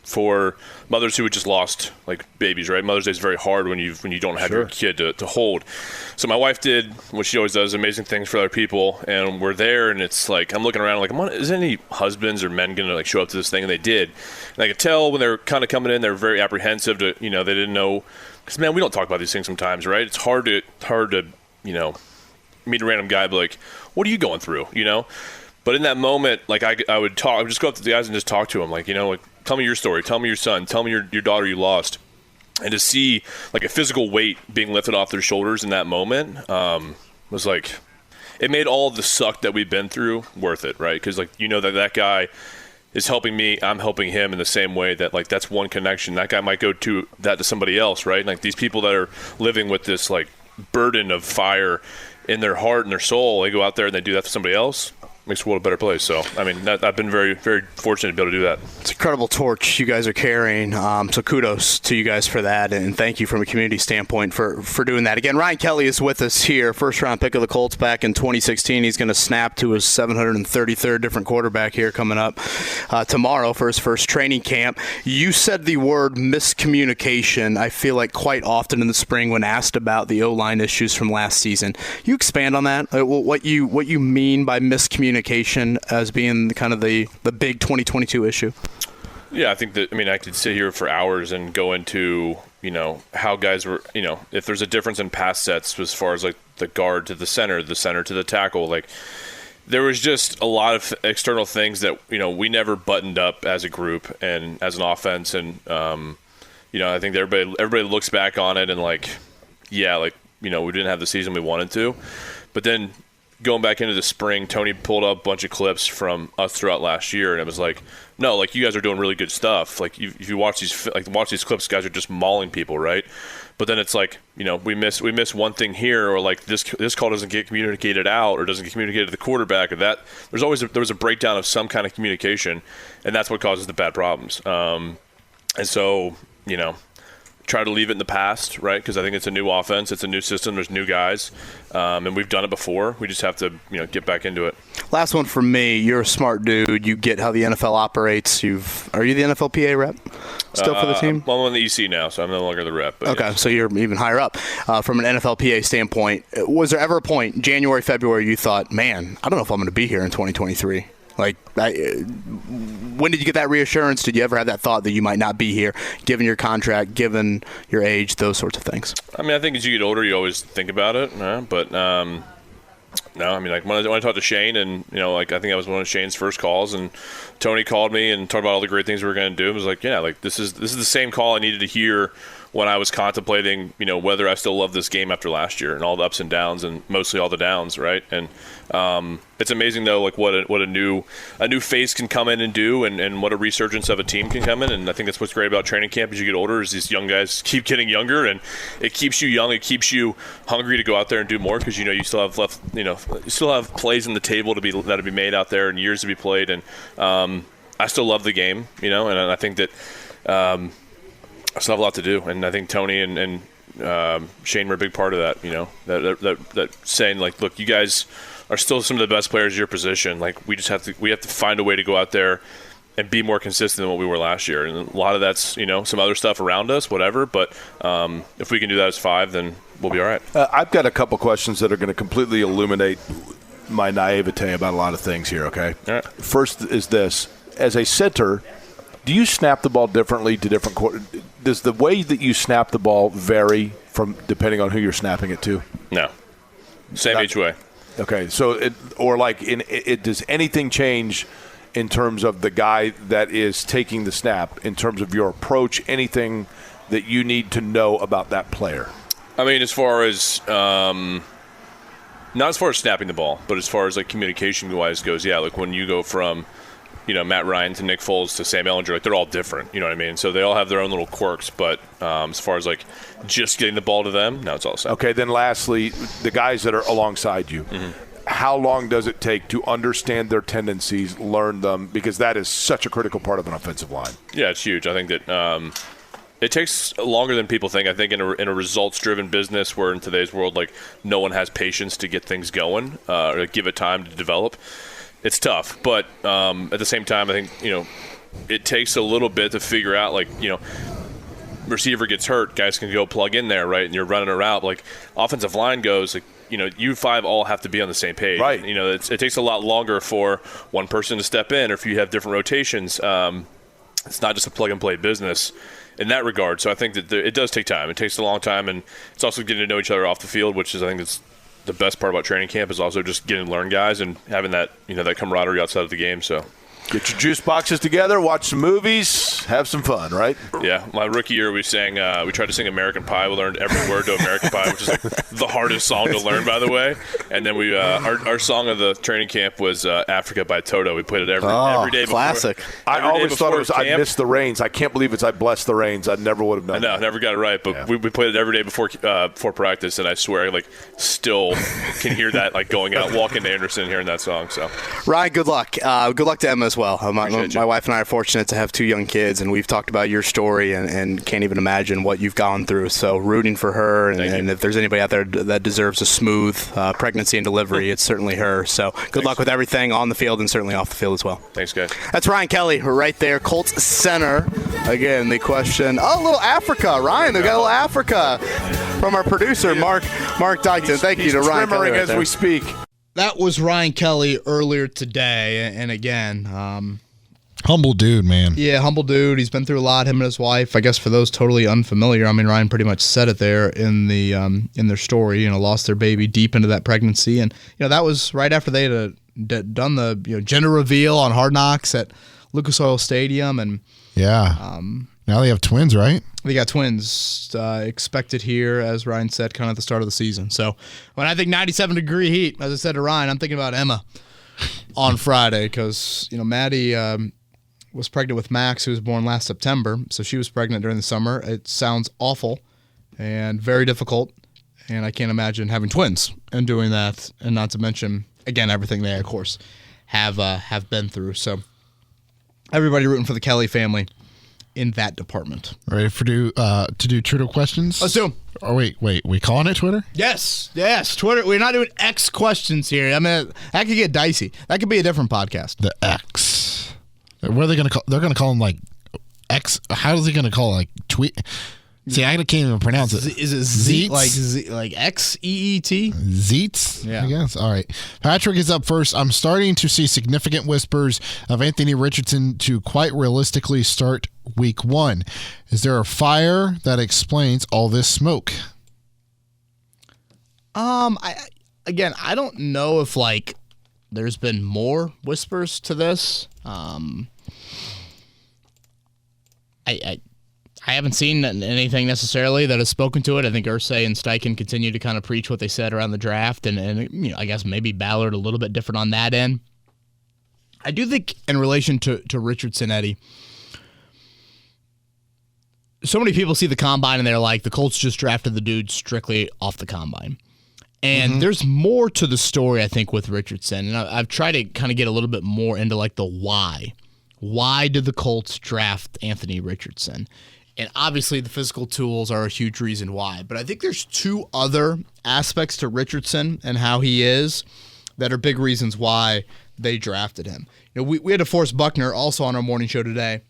For mothers who had just lost, like, babies, right? Mother's Day is very hard when you don't have your kid to hold. So my wife did what she always does, amazing things for other people, and we're there, and it's like I'm looking around, like, is any husbands or men going to, like, show up to this thing? And they did. And I could tell when they were kind of coming in, they were very apprehensive to, they didn't know, because, man, we don't talk about these things sometimes, right? It's hard to meet a random guy and be like, what are you going through, But in that moment, like, I would just go up to the guys and just talk to them, like, tell me your story, tell me your son, tell me your daughter you lost. And to see, like, a physical weight being lifted off their shoulders in that moment was like, it made all of the suck that we've been through worth it, right? Because, like, that guy is helping me, I'm helping him in the same way that, like, that's one connection. That guy might go to that to somebody else, right? Like, these people that are living with this, like, burden of fire in their heart and their soul, they go out there and they do that to somebody else. Makes the world a better place. So, I mean, I've been very, very fortunate to be able to do that. It's an incredible torch you guys are carrying. So kudos to you guys for that, and thank you from a community standpoint for doing that. Again, Ryan Kelly is with us here, first-round pick of the Colts back in 2016. He's going to snap to his 733rd different quarterback here coming up tomorrow for his first training camp. You said the word miscommunication, I feel like, quite often in the spring when asked about the O-line issues from last season. You expand on that? What you mean by miscommunication as being kind of the big 2022 issue? Yeah, I think that, I could sit here for hours and go into, how guys were, if there's a difference in pass sets as far as, like, the guard to the center to the tackle, like, there was just a lot of external things that, we never buttoned up as a group and as an offense. And, I think everybody looks back on it and, like, yeah, like, we didn't have the season we wanted to. But then going back into the spring, Tony pulled up a bunch of clips from us throughout last year, and it was like, no, like, you guys are doing really good stuff. Like, if you watch these clips, guys are just mauling people, right? But then it's like, we miss one thing here, or, like, this call doesn't get communicated out, or doesn't get communicated to the quarterback, or that there was a breakdown of some kind of communication, and that's what causes the bad problems. And so, try to leave it in the past, right? Because I think it's a new offense, it's a new system, there's new guys, and we've done it before. We just have to, get back into it. Last one from me. You're a smart dude. You get how the NFL operates. Are you the NFLPA rep still for the team? Well, I'm on the EC now, so I'm no longer the rep. Okay, yes. So you're even higher up. From an NFLPA standpoint, was there ever a point, January, February, you thought, man, I don't know if I'm going to be here in 2023? Like, when did you get that reassurance? Did you ever have that thought that you might not be here, given your contract, given your age, those sorts of things? I think as you get older, you always think about it. But No, I mean, like when I talked to Shane, and like I think I was one of Shane's first calls, and Tony called me and talked about all the great things we were going to do. It was like, yeah, like this is the same call I needed to hear when I was contemplating, whether I still love this game after last year and all the ups and downs, and mostly all the downs, right? And it's amazing though, like what a new face can come in and do, and what a resurgence of a team can come in. And I think that's what's great about training camp as you get older, is these young guys keep getting younger, and it keeps you young. It keeps you hungry to go out there and do more, because you still have left, you still have plays on the table that'll be made out there and years to be played. And I still love the game, and I think that. I still have a lot to do, and I think Tony and Shane were a big part of that. That saying, like, look, you guys are still some of the best players at your position. Like, we have to find a way to go out there and be more consistent than what we were last year. And a lot of that's some other stuff around us, whatever. But if we can do that as 5, then we'll be all right. I've got a couple questions that are going to completely illuminate my naivete about a lot of things here. Okay. All right. First is this: as a center, do you snap the ball differently to different quarters? Does the way that you snap the ball vary from depending on who you're snapping it to? No. Same each way. Okay. So does anything change in terms of the guy that is taking the snap, in terms of your approach, anything that you need to know about that player? I mean, as far as not as far as snapping the ball, but as far as like communication-wise goes, yeah, like when you go from Matt Ryan to Nick Foles to Sam Ehlinger, like they're all different, you know what I mean? So they all have their own little quirks, but as far as like just getting the ball to them, no, it's all the same. Okay, then lastly, the guys that are alongside you, how long does it take to understand their tendencies, learn them, because that is such a critical part of an offensive line? Yeah, it's huge. I think that it takes longer than people think. I think in a results-driven business, where in today's world, like no one has patience to get things going or give it time to develop. It's tough, but at the same time, I think, it takes a little bit to figure out, like, receiver gets hurt, guys can go plug in there, right, and you're running a route. Like, offensive line goes, like, you 5 all have to be on the same page. Right. It takes a lot longer for one person to step in, or if you have different rotations. It's not just a plug-and-play business in that regard. So I think that it does take time. It takes a long time, and it's also getting to know each other off the field, which is, I think, it's the best part about training camp, is also just getting to learn guys and having that, that camaraderie outside of the game. So get your juice boxes together, watch some movies, have some fun, right? Yeah. My rookie year, we tried to sing American Pie. We learned every word to American Pie, which is like the hardest song to learn, by the way. And then we our song of the training camp was Africa by Toto. We played it every day. Classic. I always thought it was I Miss the Rains. I can't believe it's I Bless the Rains. I never would have known. I never got it right, but we played it every day before practice, and I swear I still can hear that going out, walking to Anderson, hearing that song. So Ryan, good luck. Good luck to Emma as well. My wife and I are fortunate to have 2 young kids, and we've talked about your story and can't even imagine what you've gone through. So rooting for her, and if there's anybody out there that deserves a smooth pregnancy and delivery, it's certainly her. So good luck with everything on the field and certainly off the field as well. Thanks, guys. That's Ryan Kelly right there, Colts center. Again, the question, a little Africa. Ryan, they got a little Africa from our producer, Mark Dykton. Thank you to Ryan Kelly right as we speak. That was Ryan Kelly earlier today, and again, humble dude, man. Yeah, humble dude. He's been through a lot. Him and his wife. I guess for those totally unfamiliar, I mean, Ryan pretty much said it there in their story. Lost their baby deep into that pregnancy, and that was right after they had done the gender reveal on Hard Knocks at Lucas Oil Stadium, and now they have twins, right? They got twins expected here, as Ryan said, kind of at the start of the season. So when I think 97-degree heat, as I said to Ryan, I'm thinking about Emma on Friday, because Maddie was pregnant with Max, who was born last September. So she was pregnant during the summer. It sounds awful and very difficult, and I can't imagine having twins and doing that, and not to mention, again, everything they, of course, have been through. So everybody rooting for the Kelly family in that department. Ready to do Twitter questions? Let's do them. Oh, wait. We calling it Twitter? Yes. Twitter. We're not doing X questions here. I mean, that could get dicey. That could be a different podcast. The X. What are they going to call? They're going to call them X. How is he going to call it? Tweet? See, I can't even pronounce it. Is it Zeet? Like Xeet? Zeets? Yeah. I guess. All right. Patrick is up first. I'm starting to see significant whispers of Anthony Richardson to quite realistically start week 1. Is there a fire that explains all this smoke? I again, I don't know if there's been more whispers to this. I haven't seen anything necessarily that has spoken to it. I think Irsay and Steichen continue to kind of preach what they said around the draft, and I guess maybe Ballard a little bit different on that end. I do think in relation to Richardson, Eddie, so many people see the combine and they're like, the Colts just drafted the dude strictly off the combine. And there's more to the story, I think, with Richardson. And I've tried to kind of get a little bit more into the why. Why did the Colts draft Anthony Richardson? And obviously the physical tools are a huge reason why. But I think there's two other aspects to Richardson and how he is that are big reasons why they drafted him. We had DeForest Buckner also on our morning show today.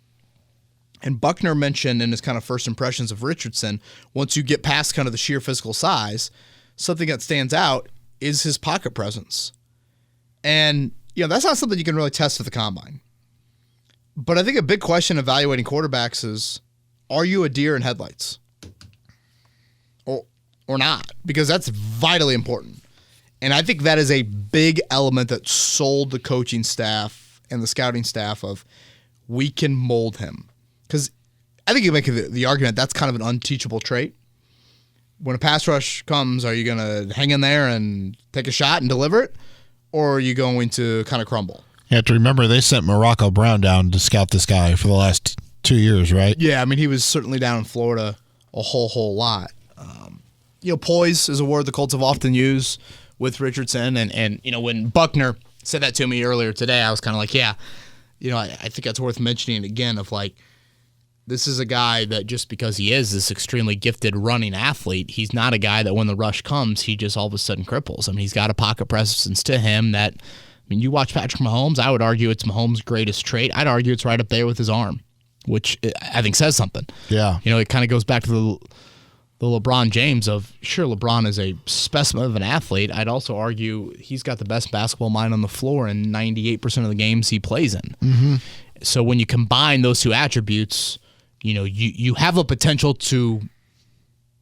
And Buckner mentioned in his kind of first impressions of Richardson, once you get past kind of the sheer physical size, something that stands out is his pocket presence. And, that's not something you can really test at the combine. But I think a big question evaluating quarterbacks is, are you a deer in headlights? Or not? Because that's vitally important. And I think that is a big element that sold the coaching staff and the scouting staff of, we can mold him. Because I think you make the argument that's kind of an unteachable trait. When a pass rush comes, are you going to hang in there and take a shot and deliver it? Or are you going to kind of crumble? You have to remember they sent Morocco Brown down to scout this guy for the last 2 years, right? Yeah, I mean, he was certainly down in Florida a whole lot. Poise is a word the Colts have often used with Richardson. And when Buckner said that to me earlier today, I was kind of like, yeah, I think that's worth mentioning again of this is a guy that just because he is this extremely gifted running athlete, he's not a guy that when the rush comes, he just all of a sudden cripples. I mean, he's got a pocket presence to him that, you watch Patrick Mahomes, I would argue it's Mahomes' greatest trait. I'd argue it's right up there with his arm, which I think says something. Yeah. It kind of goes back to the LeBron James of, sure, LeBron is a specimen of an athlete. I'd also argue he's got the best basketball mind on the floor in 98% of the games he plays in. Mm-hmm. So when you combine those two attributes, you have a potential to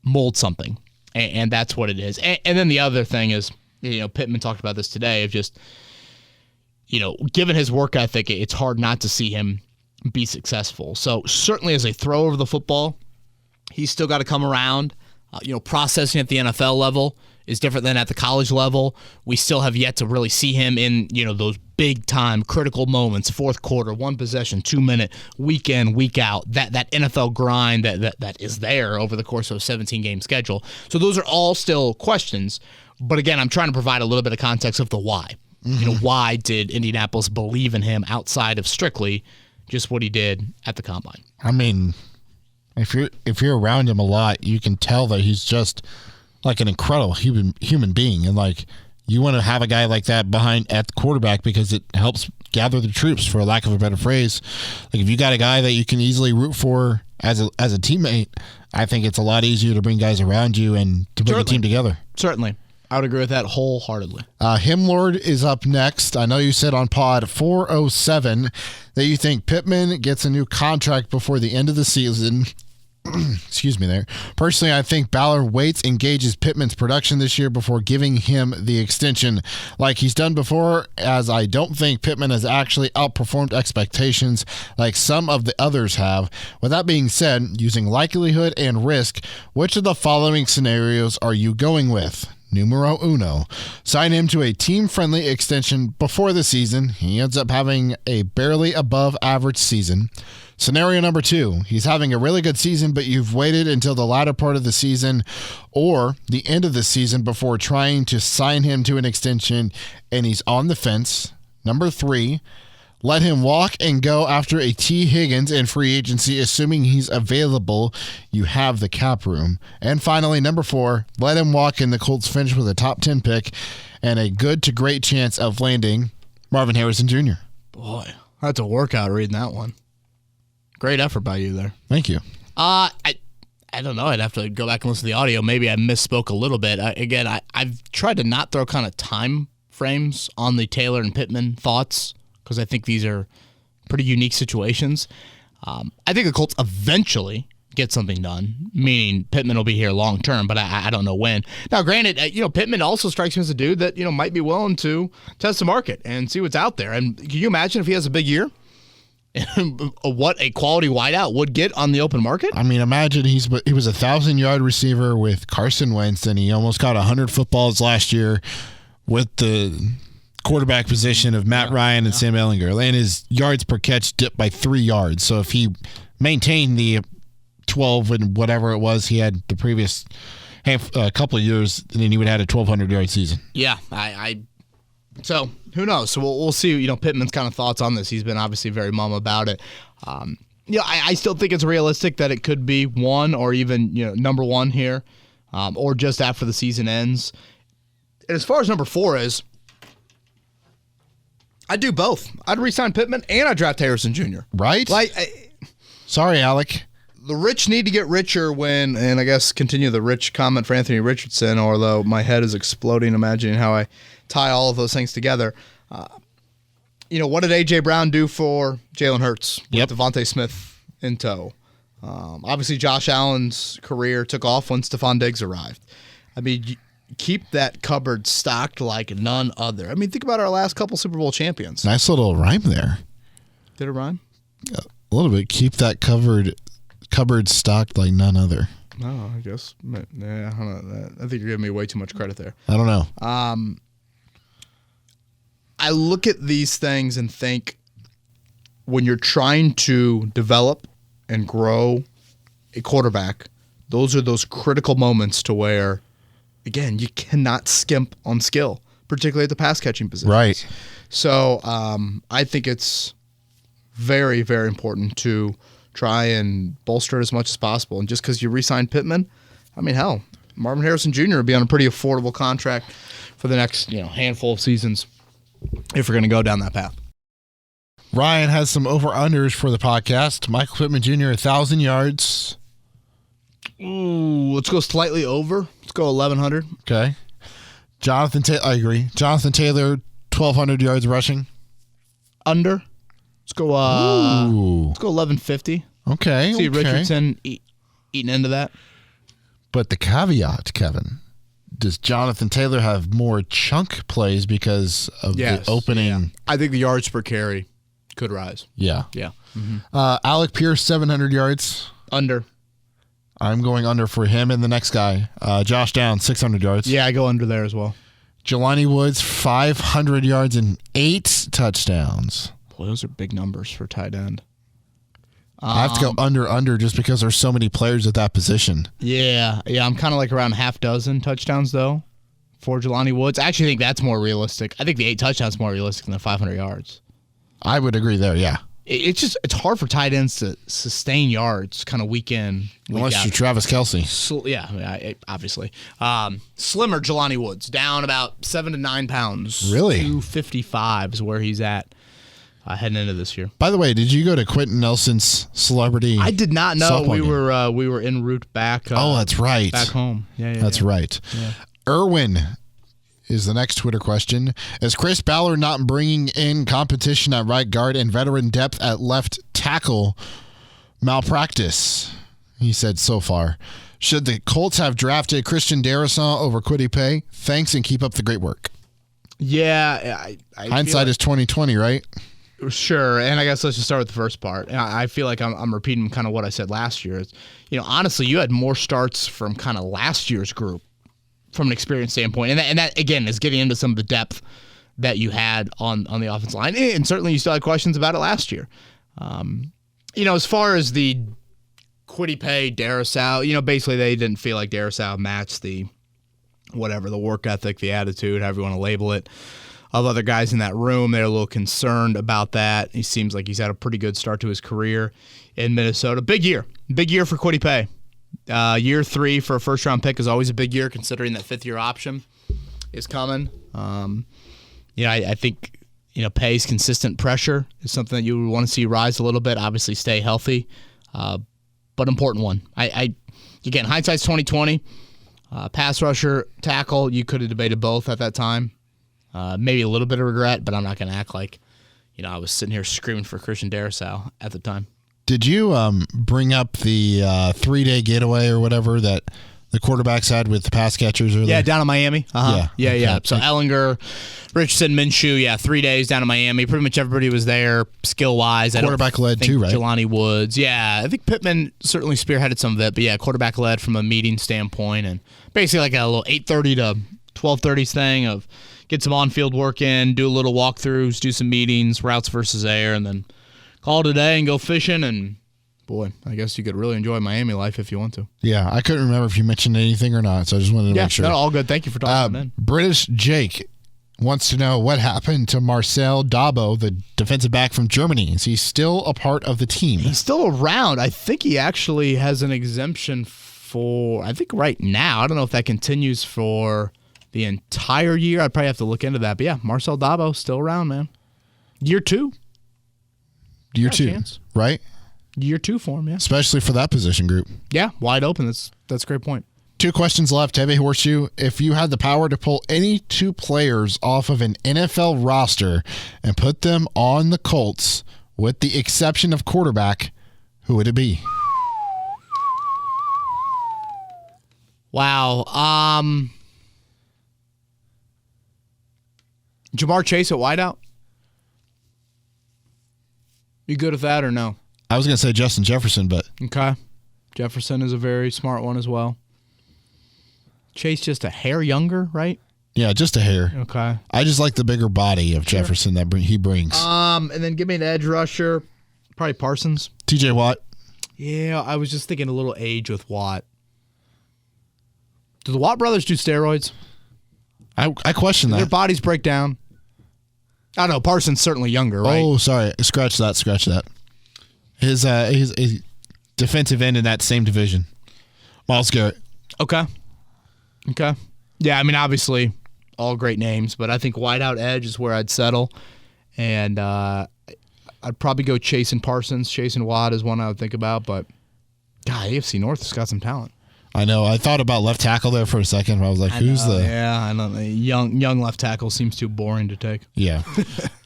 mold something, and that's what it is. And then the other thing is, Pittman talked about this today of just, given his work ethic, it's hard not to see him be successful. So certainly as a thrower of the football, he's still got to come around. Processing at the NFL level is different than at the college level. We still have yet to really see him in, those big-time critical moments, fourth quarter, 1 possession, 2-minute, week in, week out, that NFL grind that is there over the course of a 17-game schedule. So those are all still questions. But again, I'm trying to provide a little bit of context of the why. Mm-hmm. Why did Indianapolis believe in him outside of strictly just what he did at the combine? I mean, if you're around him a lot, you can tell that he's just an incredible human being, and you want to have a guy like that behind at the quarterback because it helps gather the troops, for lack of a better phrase. If you got a guy that you can easily root for as a teammate, I think it's a lot easier to bring guys around you and to bring a team together. Certainly. I would agree with that wholeheartedly. Himlord is up next. I know you said on pod 407 that you think Pittman gets a new contract before the end of the season. Excuse me there. Personally, I think Ballard waits and gauges Pittman's production this year before giving him the extension like he's done before, as I don't think Pittman has actually outperformed expectations like some of the others have. With that being said, using likelihood and risk, which of the following scenarios are you going with? Numero uno. Sign him to a team-friendly extension before the season. He ends up having a barely above average season. Scenario number 2, he's having a really good season, but you've waited until the latter part of the season or the end of the season before trying to sign him to an extension, and he's on the fence. Number 3, let him walk and go after a T. Higgins in free agency, assuming he's available. You have the cap room. And finally, number 4, let him walk and the Colts finish with a top 10 pick and a good to great chance of landing Marvin Harrison Jr. Boy, that's a workout reading that one. Great effort by you there. Thank you. I don't know. I'd have to go back and listen to the audio. Maybe I misspoke a little bit. I've tried to not throw kind of time frames on the Taylor and Pittman thoughts because I think these are pretty unique situations. I think the Colts eventually get something done, meaning Pittman will be here long term, but I don't know when. Now, granted, Pittman also strikes me as a dude that, might be willing to test the market and see what's out there. And can you imagine if he has a big year? What a quality wideout would get on the open market? I mean, imagine he was a 1,000-yard receiver with Carson Wentz, and he almost got 100 footballs last year with the quarterback position of Matt Ryan and Sam Ehlinger. And his yards per catch dipped by 3 yards. So if he maintained the 12 and whatever it was he had the previous couple of years, then he would have had a 1,200-yard season. Yeah, so who knows? So we'll see. Pittman's kind of thoughts on this. He's been obviously very mum about it. I still think it's realistic that it could be one or even number one here, or just after the season ends. And as far as number 4 is, I'd do both. I'd re-sign Pittman and I'd draft Harrison Jr. Right? Sorry, Alec. The rich need to get richer and I guess continue the rich comment for Anthony Richardson, although my head is exploding imagining how I tie all of those things together. What did A.J. Brown do for Jalen Hurts with Devontae Smith in tow? Obviously, Josh Allen's career took off when Stephon Diggs arrived. I mean, keep that cupboard stocked like none other. I mean, think about our last couple Super Bowl champions. Nice little rhyme there. Did it rhyme? A little bit. Keep that cupboard stocked like none other. Oh, I guess. Yeah, I think you're giving me way too much credit there. I don't know. I look at these things and think when you're trying to develop and grow a quarterback, those are those critical moments to where, again, you cannot skimp on skill, particularly at the pass catching position. Right. So I think it's very, very important to try and bolster it as much as possible. And just because you re-signed Pittman, I mean, hell, Marvin Harrison Jr. would be on a pretty affordable contract for the next handful of seasons if we're going to go down that path. Ryan has some over-unders for the podcast. Michael Pittman Jr., 1,000 yards. Ooh, let's go slightly over. Let's go 1,100. Okay. I agree. Jonathan Taylor, 1,200 yards rushing. Under. Let's go. Let's go 1,150. Okay. See Richardson eating into that. But the caveat, Kevin, does Jonathan Taylor have more chunk plays because of the opening? Yeah. I think the yards per carry could rise. Yeah. Yeah. Mm-hmm. Alec Pierce, 700 yards. Under. I'm going under for him and the next guy. Josh Downs, 600 yards. Yeah, I go under there as well. Jelani Woods, 500 yards and 8 touchdowns. Boy, those are big numbers for tight end. I have to go under just because there's so many players at that position. Yeah. I'm kind of like around half dozen touchdowns, though, for Jelani Woods. I actually think that's more realistic. I think the 8 touchdowns is more realistic than the 500 yards. I would agree there, yeah. It's hard for tight ends to sustain yards kind of week in, week Unless out. you're Travis Kelce. Yeah, obviously. Slimmer Jelani Woods, down about 7 to 9 pounds. Really? 255 is where he's at heading into this year. By the way, did you go to Quentin Nelson's celebrity? I did not know. We game? were en route back. That's right. Back home. Yeah, that's right. Yeah. Irwin is the next Twitter question. Is Chris Ballard not bringing in competition at right guard and veteran depth at left tackle malpractice? He said so far. Should the Colts have drafted Christian Darrisaw over Kwity Paye? Thanks and keep up the great work. Yeah. Hindsight is 20/20, right? Sure, and I guess let's just start with the first part. I feel like I'm repeating kind of what I said last year. Honestly, you had more starts from kind of last year's group from an experience standpoint, and that again is getting into some of the depth that you had on the offensive line, and certainly you still had questions about it last year. As far as the Kwity Paye, Darrisaw, basically they didn't feel like Darrisaw matched the work ethic, the attitude, however you want to label it, of other guys in that room. They're a little concerned about that. He seems like he's had a pretty good start to his career in Minnesota. Big year for Kwity Paye. Year 3 for a first-round pick is always a big year, considering that 5th-year option is coming. I think Paye's consistent pressure is something that you would want to see rise a little bit. Obviously, stay healthy, but important one. Again, hindsight's 20/20. Pass rusher, tackle, you could have debated both at that time. Maybe a little bit of regret, but I'm not going to act like I was sitting here screaming for Christian Darrisaw at the time. Did you bring up the 3-day getaway or whatever that the quarterbacks had with the pass catchers? Yeah, down in Miami. Yeah. Yeah. So Ellinger, Richardson, Minshew, 3 days down in Miami. Pretty much everybody was there skill-wise. Quarterback led too, right? Jelani Woods. Yeah, I think Pittman certainly spearheaded some of it, but quarterback led from a meeting standpoint, and basically like a little 8:30 to 12:30 thing of get some on-field work in, do a little walkthroughs, do some meetings, routes versus air, and then call it a day and go fishing. And boy, I guess you could really enjoy Miami life if you want to. Yeah, I couldn't remember if you mentioned anything or not, so I just wanted to make sure. No, all good. Thank you for talking in. British Jake wants to know what happened to Marcel Dabo, the defensive back from Germany. Is he still a part of the team? He's still around. I think he actually has an exemption for, I think right now. I don't know if that continues for the entire year. I'd probably have to look into that. But yeah, Marcel Dabo still around, man. Year 2. Year 2, right? Year 2 for him, yeah. Especially for that position group. Yeah, wide open. That's a great point. 2 questions left. Heavy Horseshoe. If you had the power to pull any 2 players off of an NFL roster and put them on the Colts, with the exception of quarterback, who would it be? Wow. Jamar Chase at wideout? You good with that or no? I was going to say Justin Jefferson, but... Okay. Jefferson is a very smart one as well. Chase just a hair younger, right? Yeah, just a hair. Okay. I just like the bigger body of Jefferson that he brings. And then give me an edge rusher. Probably Parsons. TJ Watt. Yeah, I was just thinking a little age with Watt. Do the Watt brothers do steroids? I question that. Their bodies break down. I don't know. Parsons certainly younger, right? Oh, sorry. Scratch that. His defensive end in that same division. Myles Garrett. Okay. Yeah, I mean, obviously, all great names, but I think wideout edge is where I'd settle. And I'd probably go Chase and Parsons. Chase and Watt is one I would think about, but God, AFC North has got some talent. I know. I thought about left tackle there for a second. But I was like, Yeah, I know. Young left tackle seems too boring to take. Yeah.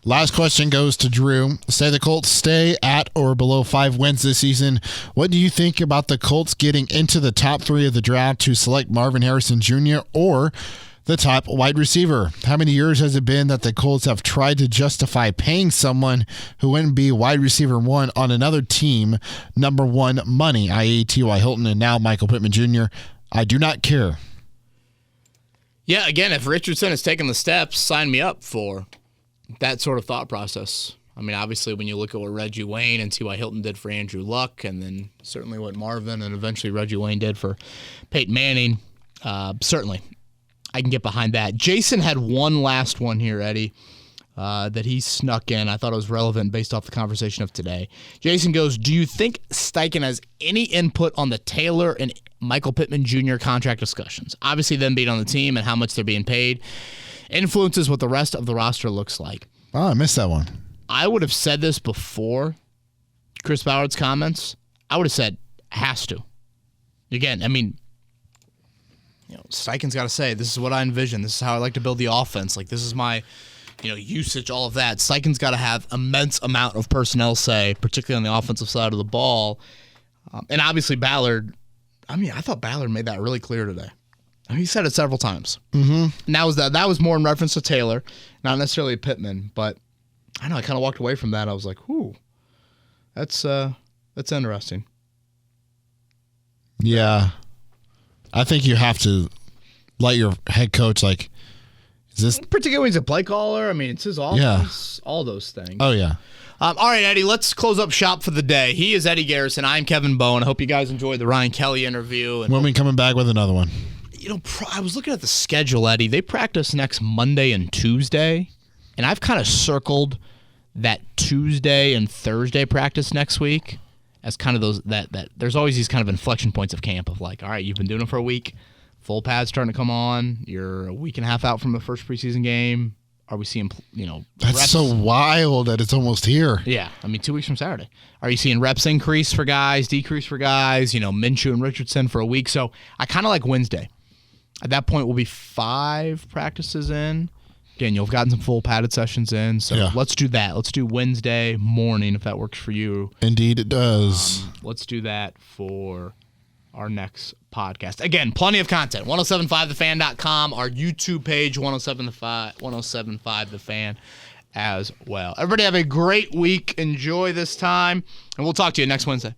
Last question goes to Drew. Say the Colts stay at or below 5 wins this season. What do you think about the Colts getting into the top 3 of the draft to select Marvin Harrison Jr. or the top wide receiver? How many years has it been that the Colts have tried to justify paying someone who wouldn't be wide receiver 1 on another team number 1 money, i.e. T.Y. Hilton and now Michael Pittman Jr.? I do not care. Yeah, again, if Richardson has taken the steps, sign me up for that sort of thought process. I mean, obviously, when you look at what Reggie Wayne and T.Y. Hilton did for Andrew Luck, and then certainly what Marvin and eventually Reggie Wayne did for Peyton Manning, certainly I can get behind that. Jason had one last one here, Eddie, that he snuck in. I thought it was relevant based off the conversation of today. Jason goes, do you think Steichen has any input on the Taylor and Michael Pittman Jr. contract discussions? Obviously, them being on the team and how much they're being paid influences what the rest of the roster looks like. Oh, I missed that one. I would have said this before Chris Ballard's comments. I would have said, has to. Again, I mean, Steichen's got to say, this is what I envision. This is how I like to build the offense. Like, this is my, usage, all of that. Steichen's got to have immense amount of personnel say, particularly on the offensive side of the ball. And obviously Ballard, I thought Ballard made that really clear today. He said it several times. Mm-hmm. And that was more in reference to Taylor, not necessarily Pittman. But I know I kind of walked away from that. I was like, "Ooh, that's interesting." Yeah, I think you have to let your head coach is this particularly when he's a play caller? I mean, it's his offense. Yeah. All those things. Oh yeah. All right, Eddie, let's close up shop for the day. He is Eddie Garrison. I'm Kevin Bowen. I hope you guys enjoyed the Ryan Kelly interview. When we coming back with another one? I was looking at the schedule, Eddie. They practice next Monday and Tuesday, and I've kind of circled that Tuesday and Thursday practice next week as kind of those that there's always these kind of inflection points of camp of like, all right, you've been doing it for a week, full pad's starting to come on, you're a week and a half out from the first preseason game. Are we seeing, That's reps? so wild that it's almost here. Yeah, 2 weeks from Saturday. Are you seeing reps increase for guys, decrease for guys? Minshew and Richardson for a week. So I kind of like Wednesday. At that point, we'll be 5 practices in. Again, you've gotten some full padded sessions in, so Yeah. let's do that. Let's do Wednesday morning if that works for you. Indeed, it does. Let's do that for our next podcast. Again, plenty of content. 1075thefan.com, our YouTube page, 1075 The Fan as well. Everybody have a great week. Enjoy this time, and we'll talk to you next Wednesday.